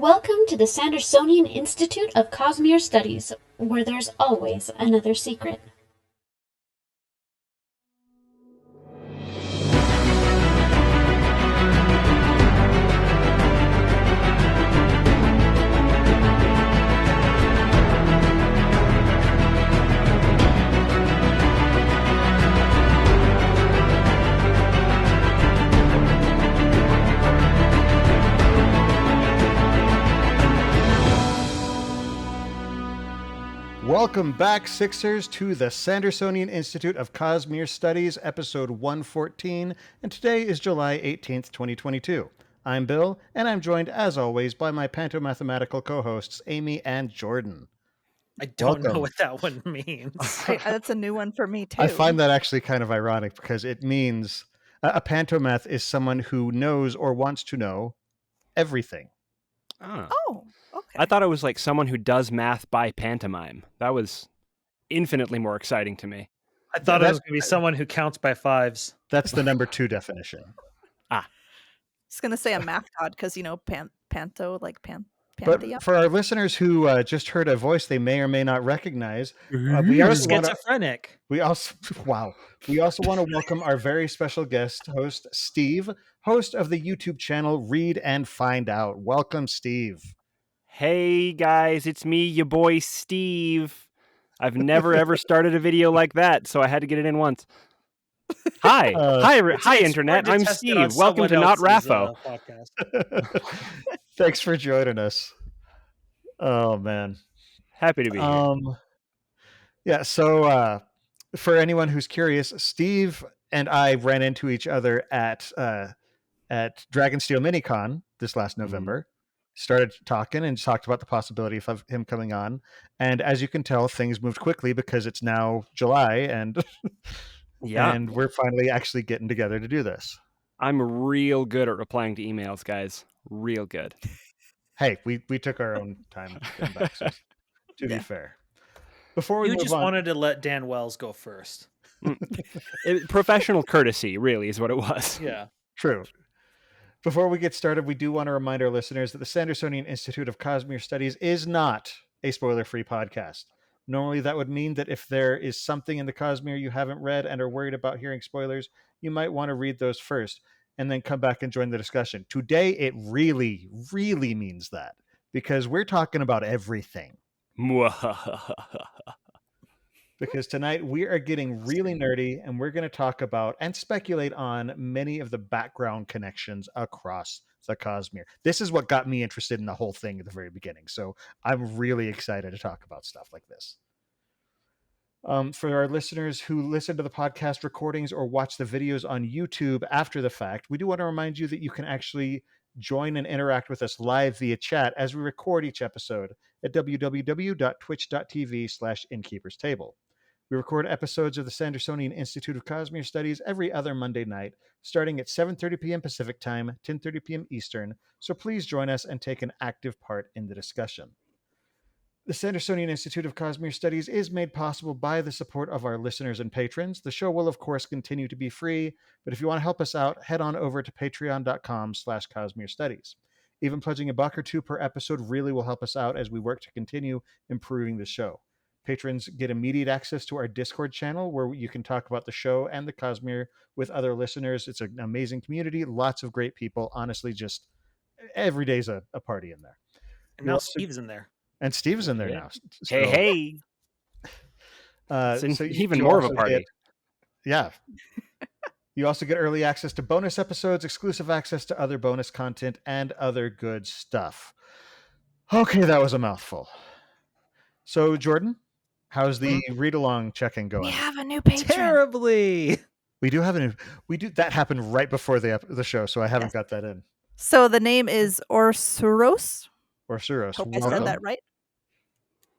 Welcome to the Sandersonian Institute of Cosmere Studies, where there's always another secret. Welcome back, Sixers, to the Sandersonian Institute of Cosmere Studies, episode 114, and today is July 18th, 2022. I'm Bill, and I'm joined, as always, by my pantomathematical co-hosts, Amy and Jordan. I don't know what that one means. That's a new one for me, too. I find that actually kind of ironic, because it means a pantomath is someone who knows or wants to know everything. Oh, okay. I thought it was like someone who does math by pantomime. That was infinitely more exciting to me. I thought it was going to be someone who counts by fives. That's the number 2 definition. I was going to say a math god because, you know, panto, like pantheon. But for our listeners who just heard a voice they may or may not recognize, we are schizophrenic. We also want to welcome our very special guest host, Steve, host of the YouTube channel Read and Find Out. Welcome, Steve. Hey guys, it's me, your boy Steve. I've never ever started a video like that, so I had to get it in once. Hi, hi, Internet. I'm Steve. Welcome to Not RAFO. Thanks for joining us. Oh man, happy to be here. Yeah. So for anyone who's curious, Steve and I ran into each other at Dragonsteel Minicon this last November. Started talking and talked about the possibility of him coming on. And as you can tell, things moved quickly because it's now July and and we're finally actually getting together to do this. I'm real good at replying to emails, guys. Real good. Hey, we took our own time getting back, so, to be fair. Before we you move just on, wanted to let Dan Wells go first. Professional courtesy, really, is what it was. Yeah. True. Before we get started, we do want to remind our listeners that the Sandersonian Institute of Cosmere Studies is not a spoiler-free podcast. Normally, that would mean that if there is something in the Cosmere you haven't read and are worried about hearing spoilers, you might want to read those first and then come back and join the discussion. Today, it really, really means that because we're talking about everything. Because tonight we are getting really nerdy and we're going to talk about and speculate on many of the background connections across the Cosmere. This is what got me interested in the whole thing at the very beginning. So I'm really excited to talk about stuff like this. For our listeners who listen to the podcast recordings or watch the videos on YouTube after the fact, we do want to remind you that you can actually join and interact with us live via chat as we record each episode at www.twitch.tv/InkeepersTable. We record episodes of the Sandersonian Institute of Cosmere Studies every other Monday night, starting at 7:30 p.m. Pacific Time, 10:30 p.m. Eastern, so please join us and take an active part in the discussion. The Sandersonian Institute of Cosmere Studies is made possible by the support of our listeners and patrons. The show will, of course, continue to be free, but if you want to help us out, head on over to patreon.com/Cosmere Studies. Even pledging $1 or $2 per episode really will help us out as we work to continue improving the show. Patrons get immediate access to our Discord channel where you can talk about the show and the Cosmere with other listeners. It's an amazing community, lots of great people. Honestly, just every day's a party in there. And now Steve's in there. And Steve's in there now. So, hey. So even more of a party. Yeah. You also get early access to bonus episodes, exclusive access to other bonus content, and other good stuff. Okay, that was a mouthful. So, Jordan, how's the read-along check-in going? We have a new patron. Terribly. We do have a new... That happened right before the show, so I haven't got that in. So the name is Orsuros. Orsuros. Hope I said that right.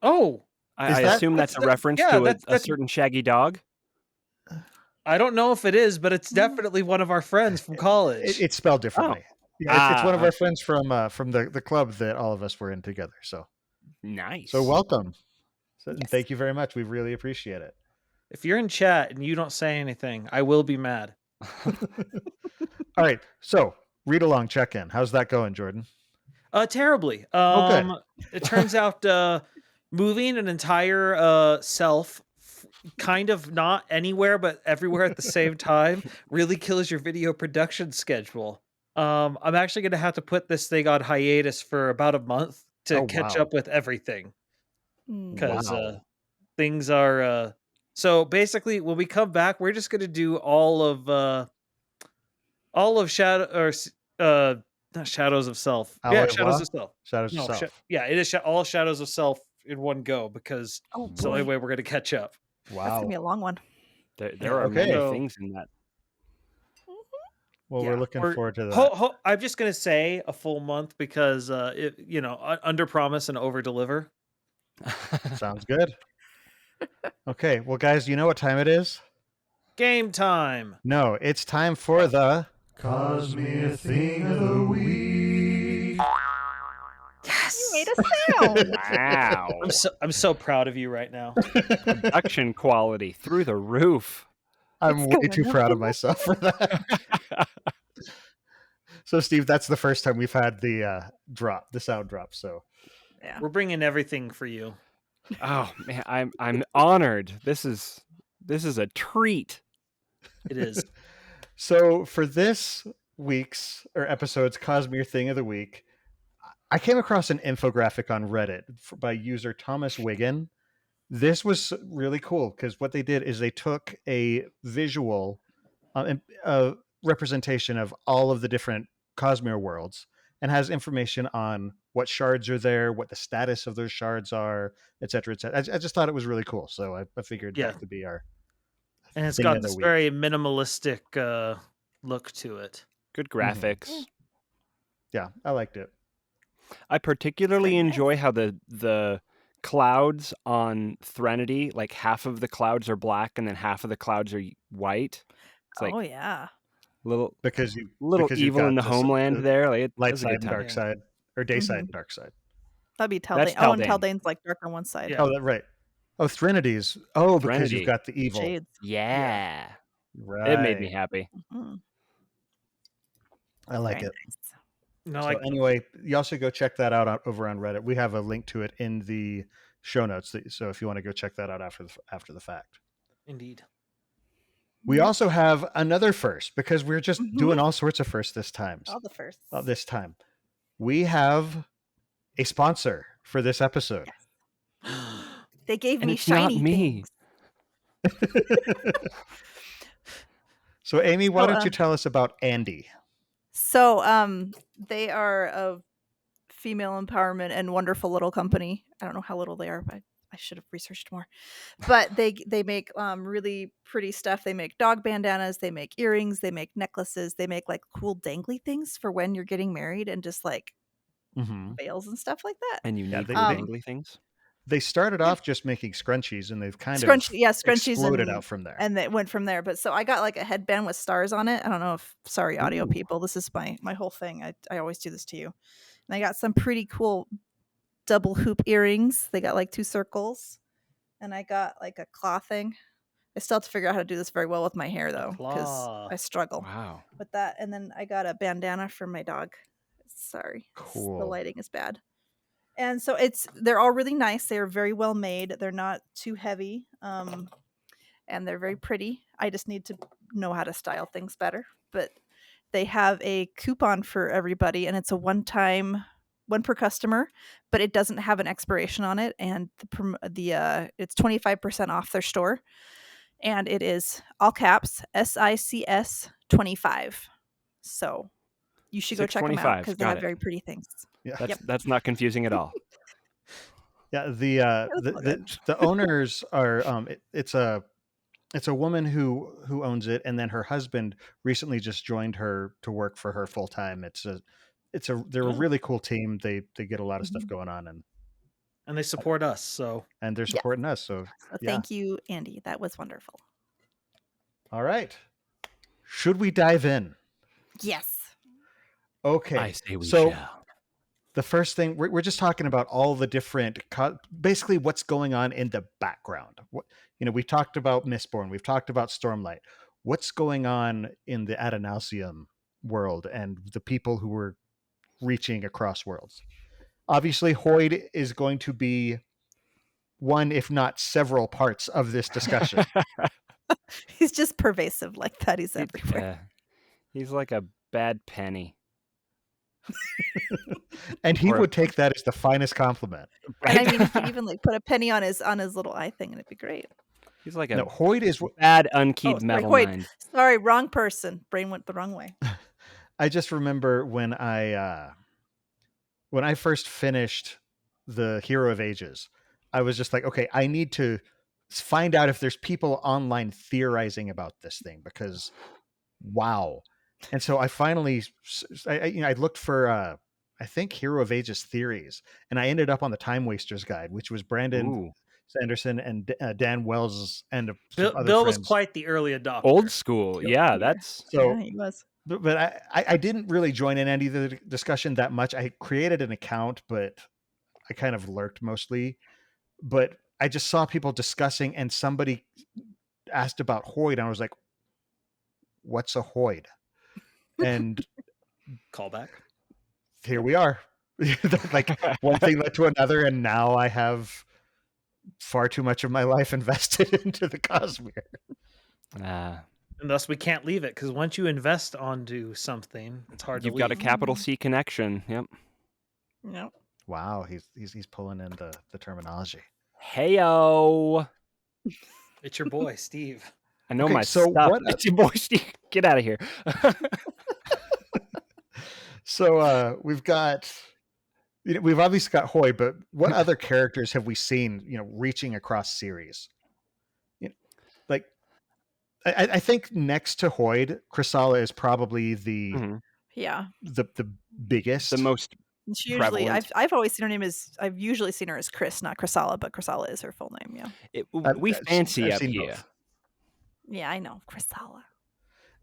Oh. I assume that's a reference to a certain shaggy dog. I don't know if it is, but it's definitely one of our friends from college. It's spelled differently. Oh. Yeah, it's one of our friends from the club that all of us were in together. So nice. So welcome. Thank you very much. We really appreciate it. If you're in chat and you don't say anything, I will be mad. All right. So read along check-in. How's that going, Jordan? Terribly. Okay. It turns out moving an entire self, kind of not anywhere but everywhere at the same time, really kills your video production schedule. I'm actually going to have to put this thing on hiatus for about a month to catch up with everything, because Wow. things are. So basically, when we come back, we're just going to do all of Shadow not Shadows of Self. Yeah, Alloy Shadows Blah? of Self. Shadows No, of Self. yeah, it is all Shadows of Self in one go, because Oh it's the only boy, way we're going to catch up. that's gonna be a long one. There are Okay. many So- things in that. Well, Yeah, we're looking forward to that. I'm just going to say a full month, because under promise and over deliver. Sounds good. Okay. Well, guys, you know what time it is? Game time. No, it's time for the Cosmere Thing of the Week. You made a sound. Wow. I'm so proud of you right now. Production quality through the roof. I'm What's way going too proud of myself for that. So, Steve, that's the first time we've had the sound drop. So, Yeah. We're bringing everything for you. Oh man, I'm honored. This is a treat. It is. so for this week's or episode's Cosmere Thing of the Week, I came across an infographic on Reddit by user Thomas Wiggin. This was really cool because what they did is they took a visual representation of all of the different Cosmere worlds and has information on what shards are there, what the status of those shards are, et cetera, et cetera. I just thought it was really cool. So I figured that could be our And it's thing got of the this week. very minimalistic look to it. Good graphics. Yeah, I liked it. I particularly Very nice. enjoy how the clouds on Threnody, like half of the clouds are black and then half of the clouds are white. It's like Oh yeah. little Because you've evil got in the homeland the there. Like light that's a side good and time. dark side, or day side and dark side. That'd be That's Taldane. Oh, and Taldane. Taldane's like dark on one side. Yeah. Oh, right. Oh, Threnodies. Oh, because you've Threnody. got the evil. Shades. Yeah. Right. It made me happy. Mhm. I like Very it. nice. No, So anyway, you also go check that out over on Reddit. We have a link to it in the show notes. So if you want to go check that out after the fact. indeed. We also have another first because we're just doing all sorts of firsts this time. All the firsts. This time, we have a sponsor for this episode. They gave And me it's not shiny me. things. So, Amy, why So, don't you tell us about Andy? So they are a female empowerment and wonderful little company. I don't know how little they are, but I should have researched more. But they make really pretty stuff. They make dog bandanas, they make earrings, they make necklaces, they make like cool dangly things for when you're getting married and just like veils and stuff like that. And you need the they- dangly things. They started off just making scrunchies, and they've kind of Scrunchies exploded and, out from there. and it went from there. But so I got like a headband with stars on it. I don't know if sorry audio people, this is my whole thing. I always do this to you. And I got some pretty cool double hoop earrings. They got like 2 circles, and I got like a claw thing. I still have to figure out how to do this very well with my hair though, because claw. I struggle Wow. with that. And then I got a bandana for my dog. Sorry, Cool. the lighting is bad. And so they're all really nice. They're very well made. They're not too heavy, and they're very pretty. I just need to know how to style things better. But they have a coupon for everybody, and it's a one per customer, but it doesn't have an expiration on it, and it's 25% off their store, and it is all caps SICS 25. So you should go check them out because they have very pretty things. Yeah. That's not confusing at all. Yeah, the owners are it's a woman who owns it, and then her husband recently just joined her to work for her full time. They're a really cool team. They get a lot of stuff going on, And they support us, so and they're supporting us. So Thank you, Andy. That was wonderful. all right, should we dive in? Yes. Okay, I say we so shall. the first thing we're just talking about all the different basically what's going on in the background. We talked about Mistborn, we've talked about Stormlight. What's going on in the Adonalsium world and the people who were reaching across worlds. Obviously, Hoid is going to be one, if not several parts of this discussion. He's just pervasive like that. He's everywhere. He's like a bad penny. And he Or- would take that as the finest compliment. And I mean, he could even like put a penny on his little eye thing, and it'd be great. He's like a No, Hoid is. bad unkeyed sorry, metal Hoid. mind. Sorry, wrong person. Brain went the wrong way. I just remember when I first finished the Hero of Ages, I was just like, okay, I need to find out if there's people online theorizing about this thing, because wow. And so I finally, I looked for, I think Hero of Ages theories, and I ended up on the Time Wasters Guide, which was Brandon Ooh. Sanderson and Dan Wells and some other Bill was friends. quite the early adopter. Old school. Yeah, that's So, yeah, he was. but I didn't really join in any of the discussion that much. I created an account, but I kind of lurked mostly. But I just saw people discussing, and somebody asked about Hoid, and I was like, what's a Hoid? And Callback. here we are. Like, one thing led to another, and now I have far too much of my life invested into the Cosmere. And thus we can't leave it, because once you invest onto something, it's hard you've to got a leave. capital C connection. Yep. Yep. Wow, he's pulling in the terminology. Heyo. It's your boy, Steve. I know Okay, my so stuff. what- It's your boy Steve. Get out of here. So we've got, we've obviously got Hoid, but what other characters have we seen, reaching across series? Like, I think next to Hoid, Chrysala is probably the Mhm. Yeah. the biggest, The most She usually, prevalent. I've always seen her name as, I've usually seen her as Chris, not Chrysala, but Chrysala is her full name. Yeah. we fancy I've up seen here. both. Yeah, I know. Chrysala.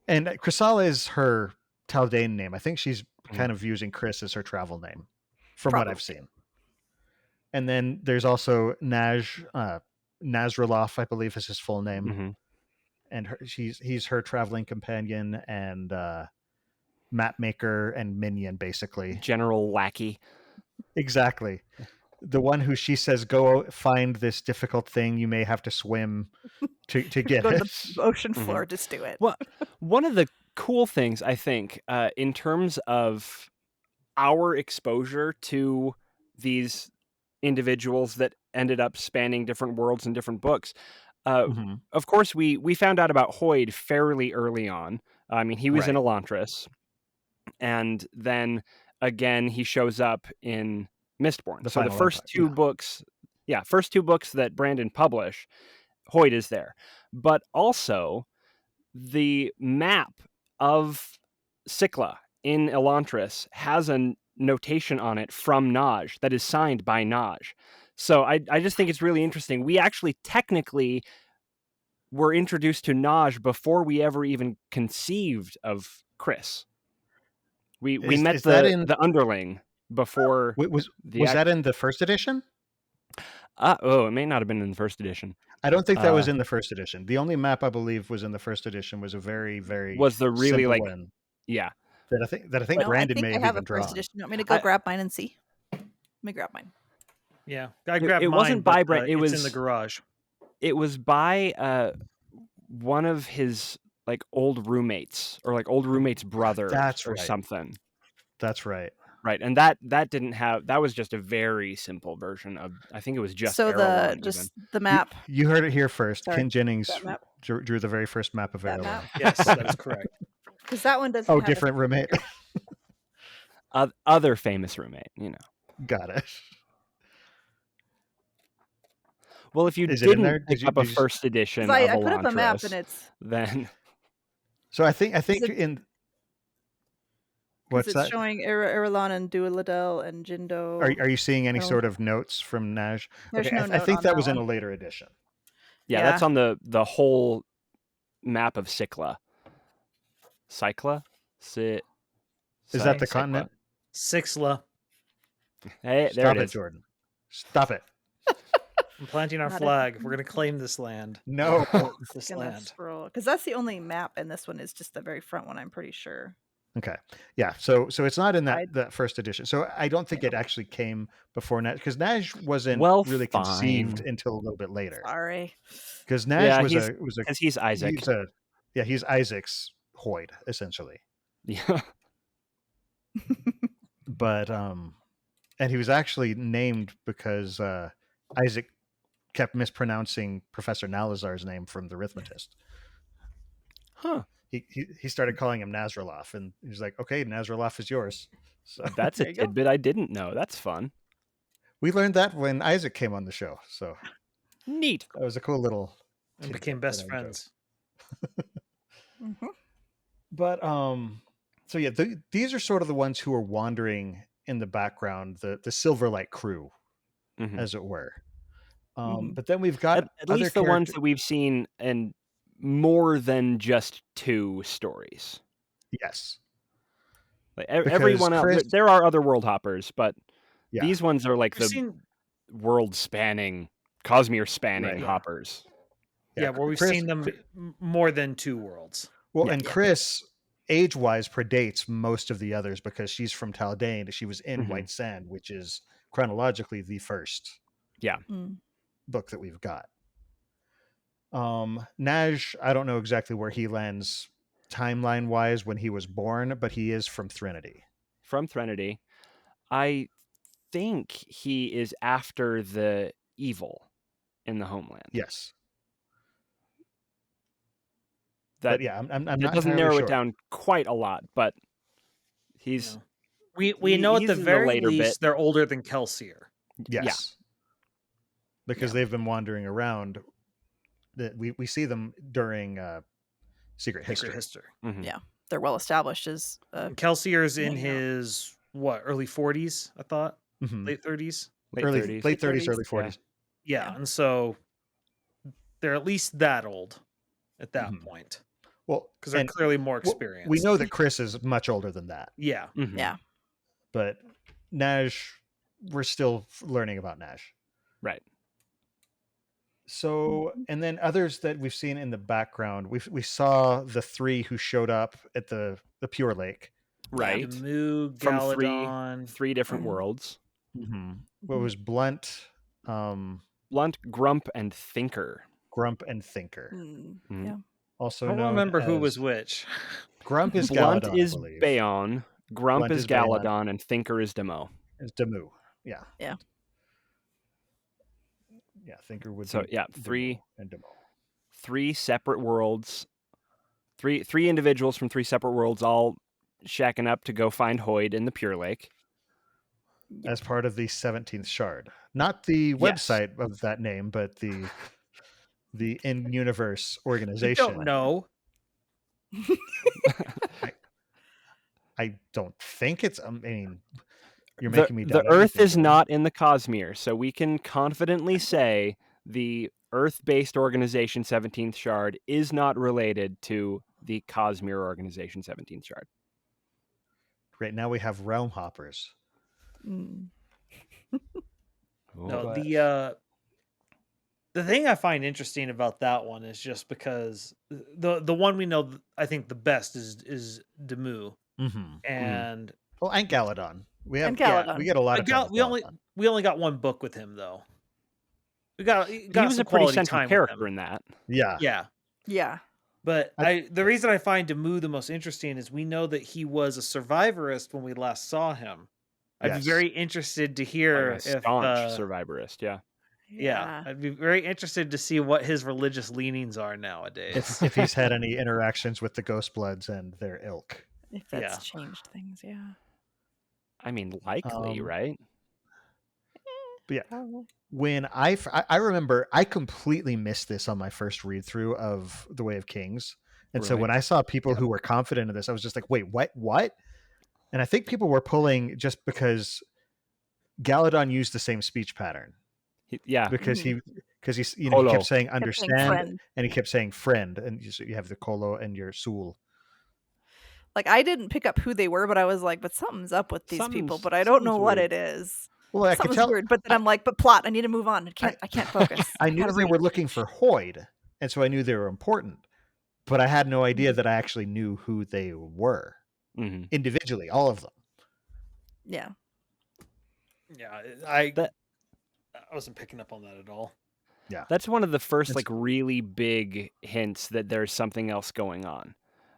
And Chrysala is her Taldane name. I think she's Mhm. kind of using Chris as her travel name, from what I've Probably. seen. And then there's also Nazraloff, I believe is his full name. Mhm. And he's her traveling companion and map maker and minion, basically. General Lackey. Exactly. The one who she says, go find this difficult thing, you may have to swim to get Go to it. the ocean Mhm. floor, just do it. Well, one of the cool things I think, in terms of our exposure to these individuals that ended up spanning different worlds and different books, Mhm. of course, we found out about Hoid fairly early on. I mean, he was in Right. Elantris, and then again he shows up in Mistborn. The So the Final first Empire, two books, first two books that Brandon published, Hoid is there. But also the map of Sikla in Elantris has a notation on it from Naj that is signed by Naj. So I just think it's really interesting. We actually technically were introduced to Naj before we ever even conceived of Chris. We met is that in- the underling before Was the that in the first edition? it may not have been in the first edition. I don't think that was in the first edition. The only map I believe was in the first edition was a very, very Was the really simple like one yeah. that I think No, Brandon I may think have I have even a first drawn. edition. You want me to go grab mine and see? Let me grab mine. Yeah, I grabbed it mine, wasn't by but, Brand- it it's was in the garage. It was by one of his like old roommates or like old roommate's brother That's or right. something. That's right. Right. And that didn't have, that was just a very simple version of, I think it was just So Erewhon the map. You heard it here first. Sorry, Ken Jennings that map? drew the very first map of That Erewhon. map? Yes, that is correct. Because that one doesn't. Oh, have different roommate. other famous roommate, you know. Got it. Well, if you Is it in there? didn't pick up a first edition of I put up a map Elantris, and it's then So I think it- in because what's it's that? showing Irulan and Dualadel and Jindo. Are you seeing any No. sort of notes from Naj? There's Okay, no I note think on that that was in one. a later edition. yeah, that's on the whole map of Sikla. Cycla? Is that the Cycla? continent? Sixla. Hey, there Stop it it, is. Jordan. Stop it. I'm planting our Not flag. We're going to claim this land. No. This Gonna land. scroll because that's the only map, and this one is just the very front one. I'm pretty sure. Okay. Yeah. So it's not in I- that first edition. So I don't think it actually came before Nash, because Nash wasn't Well, really conceived fine. until a little bit later. Sorry. Because Nash Yeah, was he's a because he's Isaac. he's Isaac's Hoyd essentially. Yeah. But and he was actually named because Isaac kept mispronouncing Professor Nalazar's name from the Arithmetist. Huh. He started calling him Nazraloff, and he's like, "Okay, Nazraloff is yours." So That's There a you go. tidbit I didn't know. That's fun. we learned that when Isaac came on the show. So Neat. that was a cool little. And tidbit became that best I enjoyed. friends. Mhm. But so yeah, these are sort of the ones who are wandering in the background, the Silverlight crew, Mhm. as it were. Mhm. But then we've got At least the ones that we've seen in more than just 2 stories. Yes. Like, Because everyone else, Chris- there are other world hoppers, but Yeah. these ones are like We've the seen, world-spanning, Cosmere-spanning Right. hoppers. yeah, where we've Chris- seen them more than 2 worlds. Well, Yeah. and Chris, age-wise, predates most of the others because she's from Taldane. She was in Mhm. White Sand, which is chronologically the first Mm. book that we've got. Naj, I don't know exactly where he lands timeline-wise when he was born, but he is from Threnody. From Threnody. I think he is after the evil in the homeland. Yes. That, But yeah, I'm that not doesn't entirely narrow sure. it down quite a lot, but he's No. We know at he's the in the very later least bit. they're older than Kelsier. Yes. Because they've been wandering around. That we see them during Secret History. Secret History. Mhm. Yeah. They're well established as And Kelsier's in hanging out. his early 40s, I thought, Mhm. late 30s. Late Early 30s. late 30s, 30s, early 40s. Yeah, Yeah. and so they're at least that old at that Mhm. point Well, because they're and clearly more well, experienced. we know that Chris is much older than that, Yeah, Mhm. Yeah. but Naj, we're still learning about Naj. Right. So, and then others that we've seen in the background, we saw the 3 who showed up at the Pure Lake. Right. Demu, From Galadon. 3 different Mhm. worlds. What was Blunt, Blunt, Grump, and Thinker. Grump, and Thinker. Mm. Mhm. Yeah. Also I don't known remember who as- was which. Grump is Blunt Galadon, is I believe. Bayonne, Grump Blunt is is Bayonne. Galadon, and Thinker is Demo. It's Demu. Yeah. Yeah. Yeah, Thinker would So, be yeah, Demu 3 and Demo. 3 separate worlds. Three individuals from 3 separate worlds all shacking up to go find Hoyd in the Pure Lake. As part of the 17th Shard. Not the Yes. website of that name, but the in-universe We organization. don't know. I don't think it's. I mean, you're The, making me the doubt Earth everything is here. not in the Cosmere, so we can confidently say the Earth-based organization 17th Shard is not related to the Cosmere organization 17th Shard. Right now we have realm hoppers. Mm. No, But- the thing I find interesting about that one is just because the one we know I think the best is Demu, and Well, and Galadon. We have And Galadon. we get a lot of time with we only got one book with him though. We got He was some a pretty quality central time with character him. in that. Yeah. Yeah. Yeah. But the reason I find Demu the most interesting is we know that he was a survivorist when we last saw him. I'd Yes. be very interested to hear Like a if staunch survivorist, yeah. yeah, I'd be very interested to see what his religious leanings are nowadays. If he's had any interactions with the Ghost Bloods and their ilk. If that's Yeah. changed things, yeah. I mean, likely, right? But yeah, Probably. when I remember I completely missed this on my first read through of The Way of Kings. And so Right. when I saw people who were confident in this, I was just like, wait, what? And I think people were pulling just because Galadon used the same speech pattern. Yeah. Because he he Kolo. kept saying Kept saying understand friend. and he kept saying friend, and you have the Kolo and your Sul. Like I didn't pick up who they were, but I was like, but something's up with these people, Something's- but I don't know something's what weird. it is. Well, I could Something's tell. weird, but then I'm like, but plot, I need to move on. I can't focus. I knew Gotta they read. were looking for Hoyd, and so I knew they were important, but I had no Mm-hmm. idea that I actually knew who they were. individually, all of them. Yeah. Yeah, I That wasn't picking up on that at all. Yeah. That's one of the first It's- like really big hints that there's something else going on.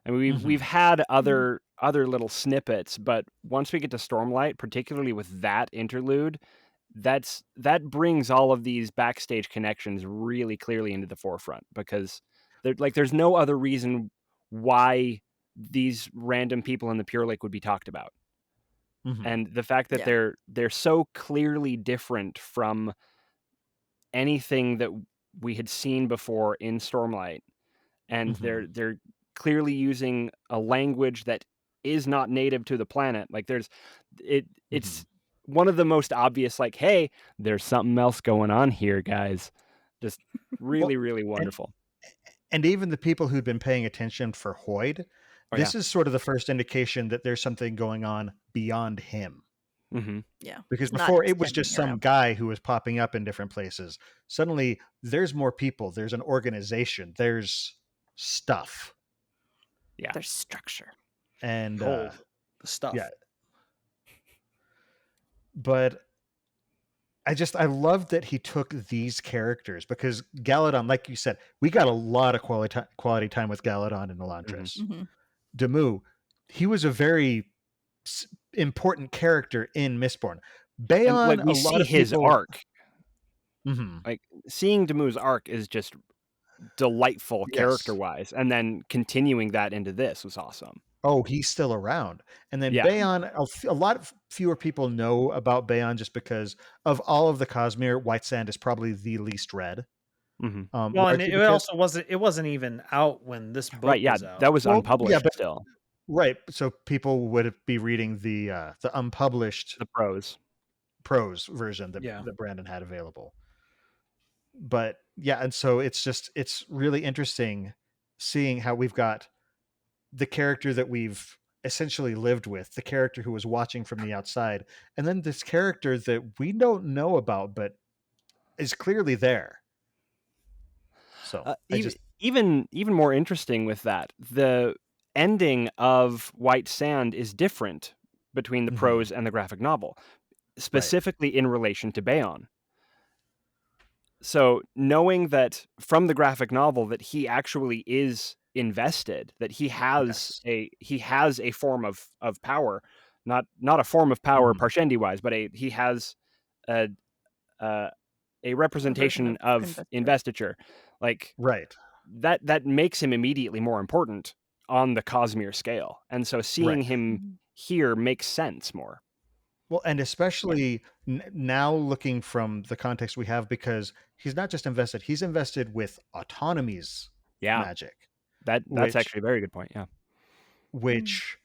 I mean, Mhm. we've had other little snippets, but once we get to Stormlight, particularly with that interlude, that brings all of these backstage connections really clearly into the forefront, because there's no other reason why these random people in the Pure Lake would be talked about. Mhm. And the fact that Yeah. they're so clearly different from anything that we had seen before in Stormlight, and Mhm. they're clearly using a language that is not native to the planet. Like it's one of the most obvious, like, hey, there's something else going on here, guys. Just really, really wonderful. And even the people who'd been paying attention for Hoyd, Oh, this is sort of the first indication that there's something going on beyond him. Yeah. Because It's not before just it was him just being some around. guy who was popping up in different places. Suddenly there's more people, there's an organization, there's stuff. Yeah. There's structure. And Behold, the stuff. yeah. But I love that he took these characters, because Galadon, like you said, we got a lot of quality time with Galadon and Elantris. Mm-hmm. Demu, he was a very important character in Mistborn. Bayonne, And, like, we a lot see of his people... arc. Mhm. Like, seeing Demu's arc is just delightful Yes. character-wise, and then continuing that into this was awesome. Oh, he's still around. And then Yeah. Bayonne, a lot of fewer people know about Bayonne, just because of all of the Cosmere, White Sand is probably the least read. Mm-hmm. Well, and largely it because... also wasn't even out when this book Right, yeah, was out. that was Well, unpublished yeah, but- still. Right, so people would be reading the unpublished The prose version that, Yeah. that Brandon had available. But yeah, and so it's really interesting seeing how we've got the character that we've essentially lived with, the character who was watching from the outside, and then this character that we don't know about but is clearly there. So even more interesting with that, the ending of White Sand is different between the prose and the graphic novel, specifically in relation to Bayonne. So knowing that from the graphic novel that he actually is invested, that he has a form of power, not a form of power Parshendi wise, but he has a representation of investiture. Like, right. That makes him immediately more important on the Cosmere scale. And so seeing him here makes sense more. Well, and especially now looking from the context we have, because he's not just invested, he's invested with Autonomy's magic. That's actually a very good point, yeah. Which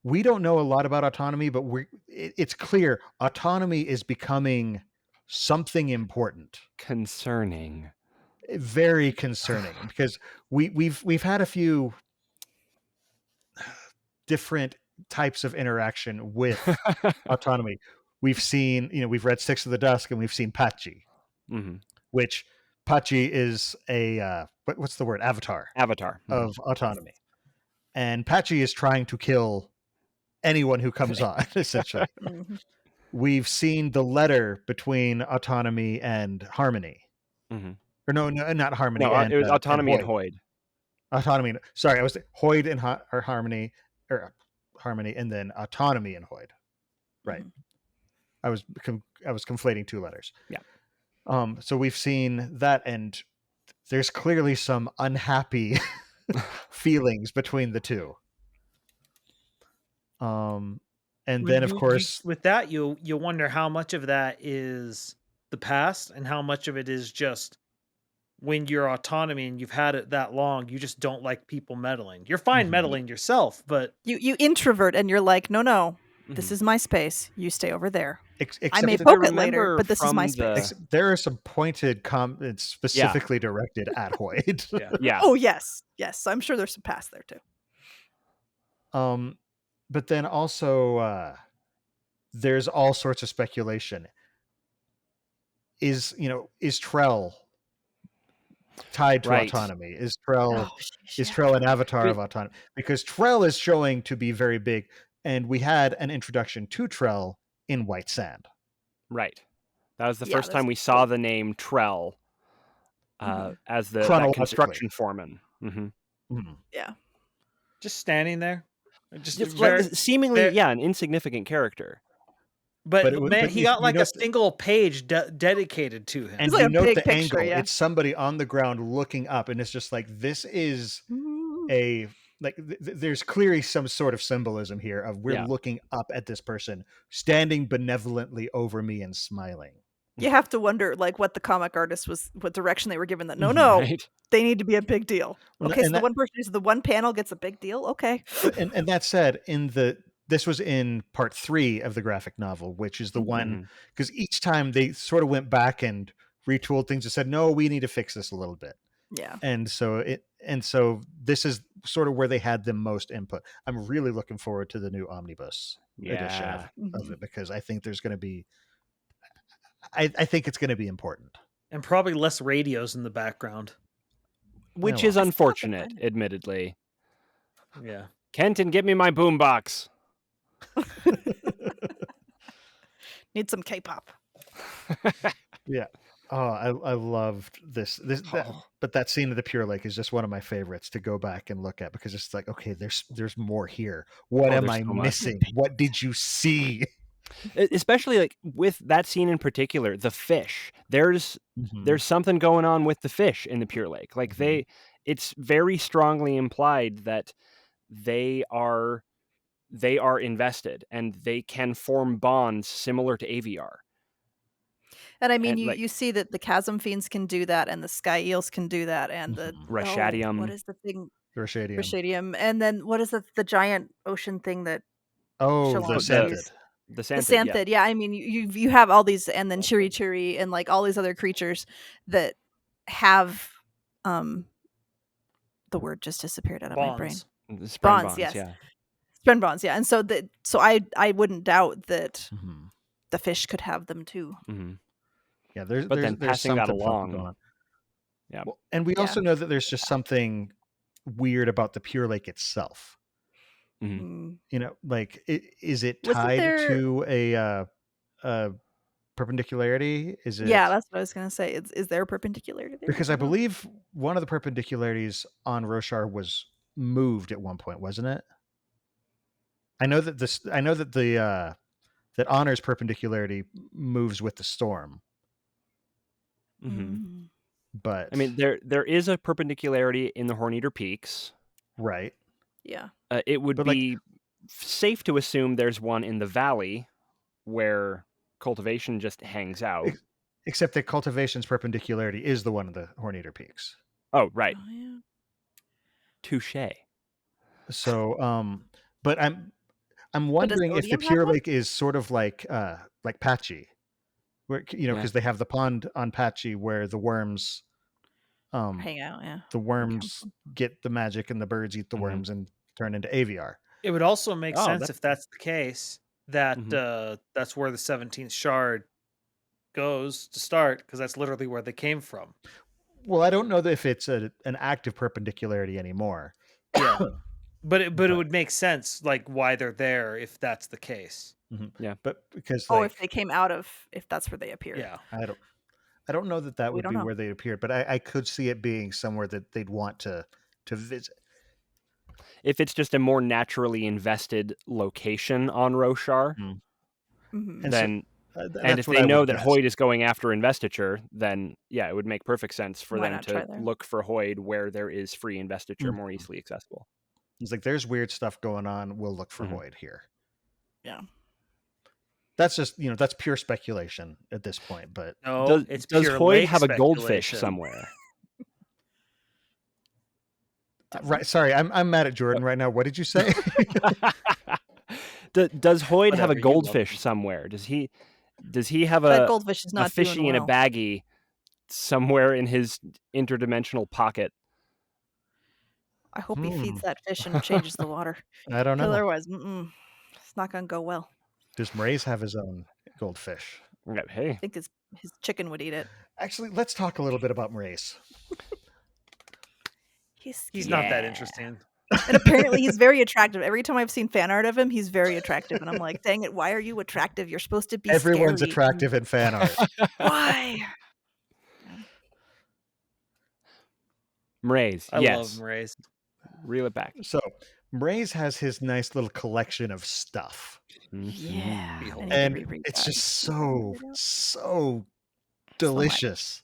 we don't know a lot about Autonomy, but it's clear Autonomy is becoming something important. Concerning. Very concerning, because we've had a few different types of interaction with Autonomy. We've seen, we've read Six of the Dusk, and we've seen Pachi, which Pachi is a what's the word? Avatar of Autonomy, and Pachi is trying to kill anyone who comes on. Essentially, we've seen the letter between Autonomy and Harmony. Or no, not Harmony. No, and, it was Autonomy and Hoyd. Hoyd. Autonomy. Sorry, I was Hoyd and or Harmony, or Harmony, and then Autonomy and Hoyd. Right. I was conflating two letters. Yeah. So we've seen that, and there's clearly some unhappy feelings between the two. And then of course with that you wonder how much of that is the past and how much of it is just when you're Autonomy and you've had it that long, you just don't like people meddling. You're fine meddling yourself, but you introvert and you're like, no, this is my space. You stay over there. I may Except poke it later, but this is my space. There are some pointed comments specifically directed at Hoyd. Yeah. Oh yes. I'm sure there's some past there too. But then also there's all sorts of speculation. Is Trell tied to Right. autonomy. Is Trell Oh, sheesh, is yeah. Trell an avatar But- of autonomy? Because Trell is showing to be very big, and we had an introduction to Trell in White Sand. Right. That was the Yeah, first time we that's saw cool. the name Trell Mhm. as that Chronologically. construction foreman. Mhm. Yeah. Just standing there. Just Like, very, seemingly, very- an insignificant character. but But it would- man, but he you- got you like know a single page dedicated to him. And It's like you a note big the picture, angle. yeah. It's somebody on the ground looking up, and it's just like, this is a like there's clearly some sort of symbolism here of we're Yeah. looking up at this person standing benevolently over me and smiling. You have to wonder, like, what the comic artist what direction they were given. That no, Right. they need to be a big deal. Well, Okay, so and the that- one person who's the one panel gets a big deal. Okay. and that said, this was in part 3 of the graphic novel, which is the one, because each time they sort of went back and retooled things and said, no, we need to fix this a little bit. Yeah. And so this is sort of where they had the most input. I'm really looking forward to the new omnibus edition of it, because I think there's going to be, I think it's going to be important. And probably less radios in the background. Which Yeah, is well. unfortunate, admittedly. Yeah. Kenton, get me my boombox. Need some K-pop. Yeah. Oh, I loved this. But that scene of the Pure Lake is just one of my favorites to go back and look at, because it's like, okay, there's more here. What am there's I so much. missing? What did you see? Especially like with that scene in particular, the fish. There's something going on with the fish in the Pure Lake. Like it's very strongly implied that they are invested and they can form bonds similar to AVR. And I mean, And, you see that the chasm fiends can do that, and the sky eels can do that, and the Rashadium. what is the thing? The Rashadium. Rashadium. And then what is the giant ocean thing that? Oh, Shalom the is? Scented. The The Santhid, yeah. Santhid, yeah. I mean, you have all these, and then Chiri Chiri, and like all these other creatures that have, the word just disappeared out of my brain. Bonds. The Spren Bonds, yes. yeah. Spren bonds, yeah. And so I wouldn't doubt that Mm-hmm. the fish could have them too. Mm-hmm. Yeah, there's then there's passing that something funky along. going on. Yeah. Well, and we also know that there's just something weird about the Pure Lake itself. Mm-hmm. You know, like is it Wasn't tied there- to a perpendicularity? Is it? Yeah, that's what I was gonna say. Is there a perpendicularity there? Because I don't know. believe one of the perpendicularities on Roshar was moved at one point, wasn't it? I know that that Honor's perpendicularity moves with the storm, Mm-hmm. but I mean, there is a perpendicularity in the Horneater Peaks. right. Yeah. It would But, like- be safe to assume there's one in the valley where cultivation just hangs out. Except that cultivation's perpendicularity is the one of the Horneater Peaks. Oh, right. Oh, yeah. Touche. So, but I'm does wondering if the Odium have Pure one? Lake is sort of like Patchy, where Yeah. because they have the pond on Patchy where the worms, Hang out, yeah. the worms get the magic and the birds eat the Mhm. worms and turn into AVR. It would also make Oh, sense that's- if that's the case that that's where the 17th shard goes to start, because that's literally where they came from. Well, I don't know that if it's an active perpendicularity anymore. Yeah. But it But- would make sense, like, why they're there if that's the case. But because Oh, like if they came out of, if that's where they appeared. Yeah. I don't know that We would don't be know. where they appeared, but I could see it being somewhere that they'd want to visit. If it's just a more naturally invested location on Roshar, Mhm. And so- then That's and if what they I know would that guess. Hoyd is going after investiture, then yeah, it would make perfect sense for Why them not try to there? look for Hoyd where there is free investiture Mhm. more easily accessible. It's like there's weird stuff going on. We'll look for Mhm. Hoyd here. Yeah. That's just that's pure speculation at this point. But No, it's does pure Hoyd lake have a goldfish speculation. somewhere? right, sorry, I'm mad at Jordan right now. What did you say? Does Hoyd have a Whatever, you love goldfish him. somewhere? Does he have That a goldfish is a not fishy doing in a well. baggie somewhere in his interdimensional pocket? I hope he feeds that fish and changes the water. I don't know. Otherwise, it's not gonna go well. Does Mraize have his own goldfish? Hey, I think his chicken would eat it. Actually, let's talk a little bit about Mraize. He's not that interesting. And apparently he's very attractive. Every time I've seen fan art of him, he's very attractive. And I'm like, dang it, why are you attractive? You're supposed to be Everyone's scary. attractive in fan art. Why? Mraze. I yes. love Mraze. Reel it back. So Mraze has his nice little collection of stuff. Yeah. Behold. I need to And reread it's that. just so delicious.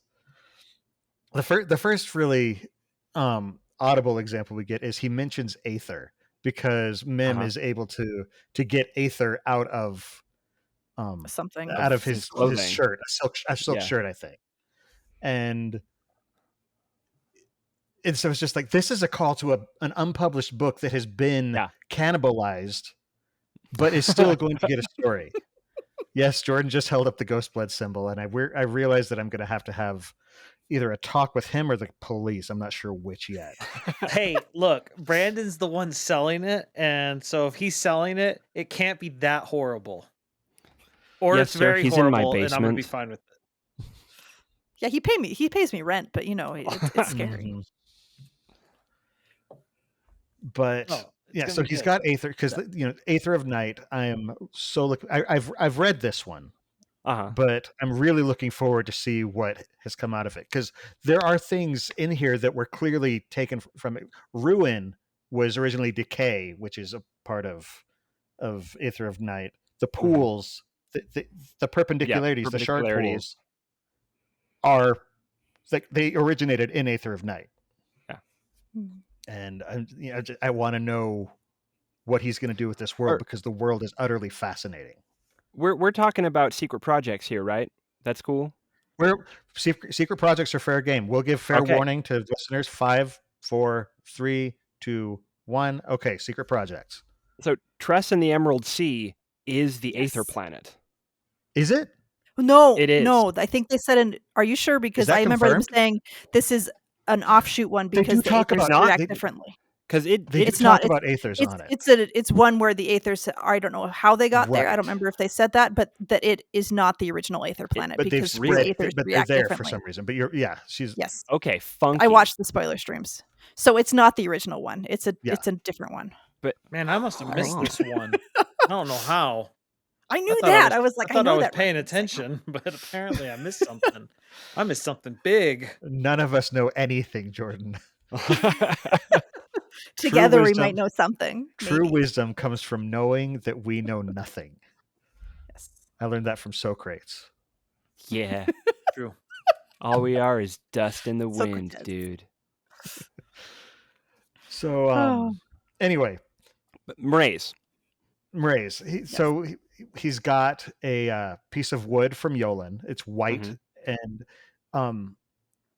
The first really audible example we get is he mentions Aether, because Mim is able to get Aether out of something out of his clothing. shirt, a silk shirt, I think. And so it's just like, this is a call to an unpublished book that has been cannibalized, but is still going to get a story. Yes, Jordan just held up the ghost blood symbol, and I realized that I'm going to have either a talk with him or the police. I'm not sure which yet. Hey, look, Brandon's the one selling it, and so if he's selling it, it can't be that horrible. Or Yes, it's sir, very he's in my horrible, and I'm going to be basement. fine with it. Yeah, he pays me rent, but it's scary. Mhm. But so he's got Aether, because Aether of Night. I am so I've read this one, but I'm really looking forward to see what has come out of it, because there are things in here that were clearly taken from it. Ruin was originally decay, which is a part of Aether of Night. The pools, the perpendicularities, the shark pools, are like they originated in Aether of Night. Yeah. And I want to know what he's going to do with this world, because the world is utterly fascinating. We're talking about secret projects here, right? That's cool. Secret projects are fair game. We'll give fair warning to listeners. 5, 4, 3, 2, 1. Okay, secret projects. So Tress and the Emerald Sea is the Aether planet. Is it? No, it is. No, I think they said are you sure? Because I remember them saying this is an offshoot one, because the Aethers react differently. Because it's not about Aethers on it. It's one where the Aethers, I don't know how they got there. I don't remember if they said that, but that it is not the original Aether planet, because the Aethers react they're there differently. for some reason. But she's okay. Funky. I watched the spoiler streams, so it's not the original one. It's a different one. But man, I must have missed this one. I don't know how. I knew that. I was like, I thought I was paying attention, but apparently I missed something. I missed something big. None of us know anything, Jordan. Together we might know something. True wisdom comes from knowing that we know nothing. Yes. I learned that from Socrates. Yeah. True. All we are is dust in the wind, Socrates. Dude. So anyway, Mraze. So he's got a piece of wood from Yolen. It's white, and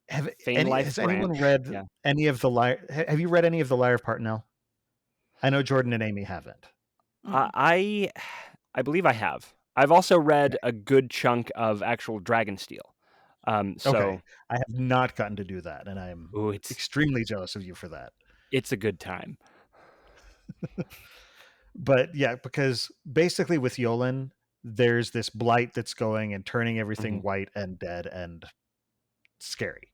has anyone read any of the Lyre? Have you read any of the Lyre of Partenell? I know Jordan and Amy haven't. I believe I have. I've also read a good chunk of actual Dragonsteel. So I have not gotten to do that, and I'm extremely jealous of you for that. It's a good time. But yeah, because basically with Yolen, there's this blight that's going and turning everything white and dead and scary.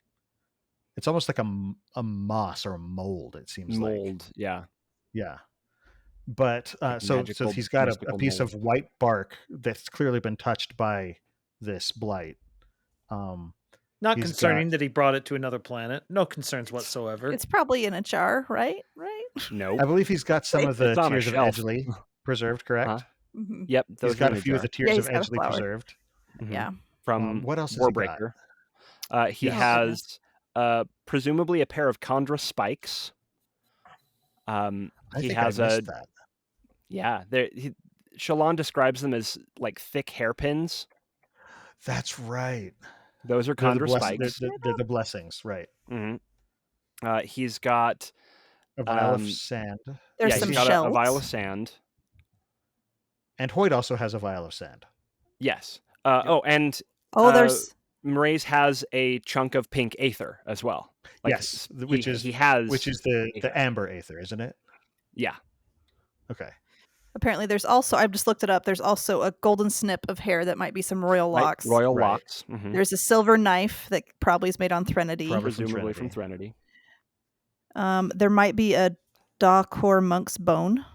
It's almost like a moss or a mold, it seems like. Mold, yeah. Yeah. But so he's got a piece of white bark that's clearly been touched by this blight. Not concerning that he brought it to another planet. No concerns whatsoever. It's probably in a jar, right? No. I believe he's got some of the Tears of Edgley preserved, correct? Yep. He's got a few of the Tears of Edgley preserved. Yeah. From what else Warbreaker. He has presumably a pair of Chondra spikes. He has that. Yeah, Shalon describes them as like thick hairpins. That's right. Those are Chondra spikes. They're the blessings, right? He's got a vial of sand. There's some he's got shells. a vial of sand. And Hoyt also has a vial of sand. Yes. There's Mraze has a chunk of pink aether as well. Yes, which is the amber aether, isn't it? Yeah. Okay. Apparently, there's also, I've just looked it up, there's also a golden snip of hair that might be some royal locks. Royal locks. There's a silver knife that probably is made on Threnody. Presumably from Threnody. There might be a Dawkor monk's bone,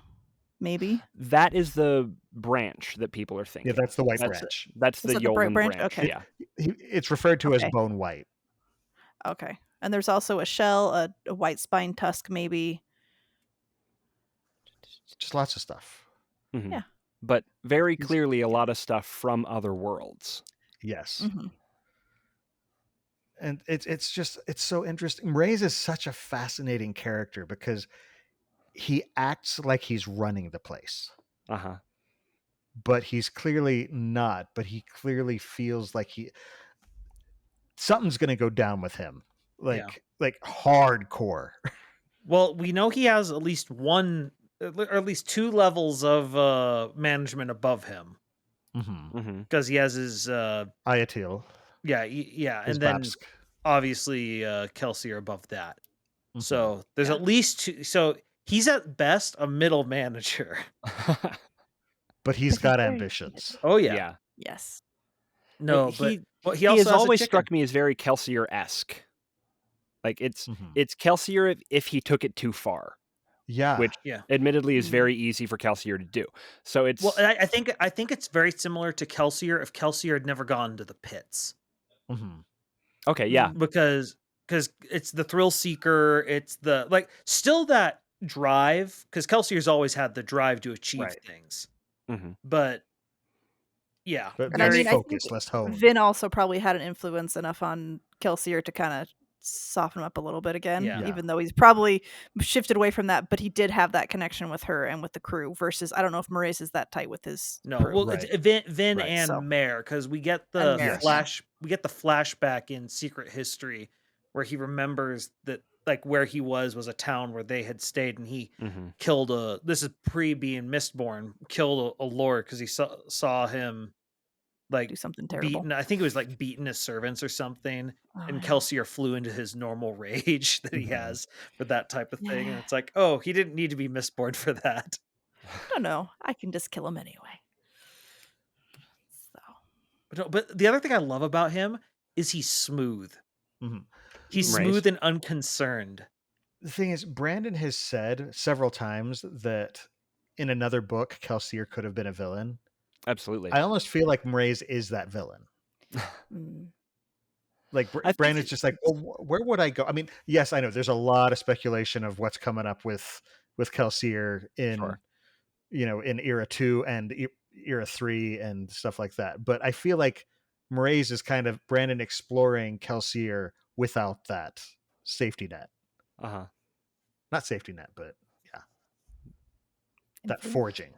maybe. That is the branch that people are thinking. Yeah, that's the white branch. That's Is the that the bright Yolen branch? branch. Okay. Yeah. It's referred to as Okay. bone white. Okay. And there's also a shell, a white spine tusk, maybe. Just lots of stuff. Mhm. Yeah. But very He's- clearly a lot of stuff from other worlds. Yes. Mhm. And it's so interesting. Mraize is such a fascinating character because he acts like he's running the place, Uh-huh. but he's clearly not. But he clearly feels like something's going to go down with him, like hardcore. Well, we know he has at least one, or at least two levels of management above him, Mm-hmm. because he has his Ayatil, yeah, his and then Babsk. obviously Kelsey are above that. Mhm. So there's Yeah. at least two. So he's at best a middle manager. But he's But got very ambitions. Oh yeah, Yeah. Yes. no, he but he he also has has a always chicken. struck me as very Kelsier-esque. Like it's Mhm. Kelsier if he took it too far, Yeah. which Yeah. admittedly is Mhm. very easy for Kelsier to do. So it's Well, I think it's very similar to Kelsier if Kelsier had never gone to the pits, Mhm. okay, yeah. because it's the thrill seeker, it's the still that drive, because Kelsier's always had the drive to achieve Right. things, Mhm. but yeah, But And I very mean, I focused, think less honed. Vin also probably had an influence enough on Kelsier to kind of soften him up a little bit again, Yeah. even though he's probably shifted away from that. But he did have that connection with her and with the crew. Versus, I don't know if Mraize is that tight with his no, crew. well, Right. it's Vin Right. and So- Mare, because we get And the Mare, yeah. we get the flashback in Secret History where he remembers that where he was a town where they had stayed, and he Mhm. killed this is pre being Mistborn, killed a lord because he saw him do something terrible. beaten. I think it was beaten his servants or something, Oh, and yeah. Kelsier flew into his normal rage that he Mhm. has for that type of thing, and Yeah. it's like, oh, he didn't need to be Mistborn for that. I don't know. I can just kill him anyway. So But no, but the other thing I love about him is he's smooth. Mhm. He's Right. smooth and unconcerned. The thing is, Brandon has said several times that in another book, Kelsier could have been a villain. Absolutely. I almost feel like Mraize is that villain. mm, Like I think Brandon's just like, well, where would I go? I mean, yes, I know there's a lot of speculation of what's coming up with Kelsier in Sure. in Era 2 and Era 3 and stuff like that. But I feel like Mraize is kind of Brandon exploring Kelsier without that safety net. Uh-huh. Not safety net, but yeah, that influence. forging.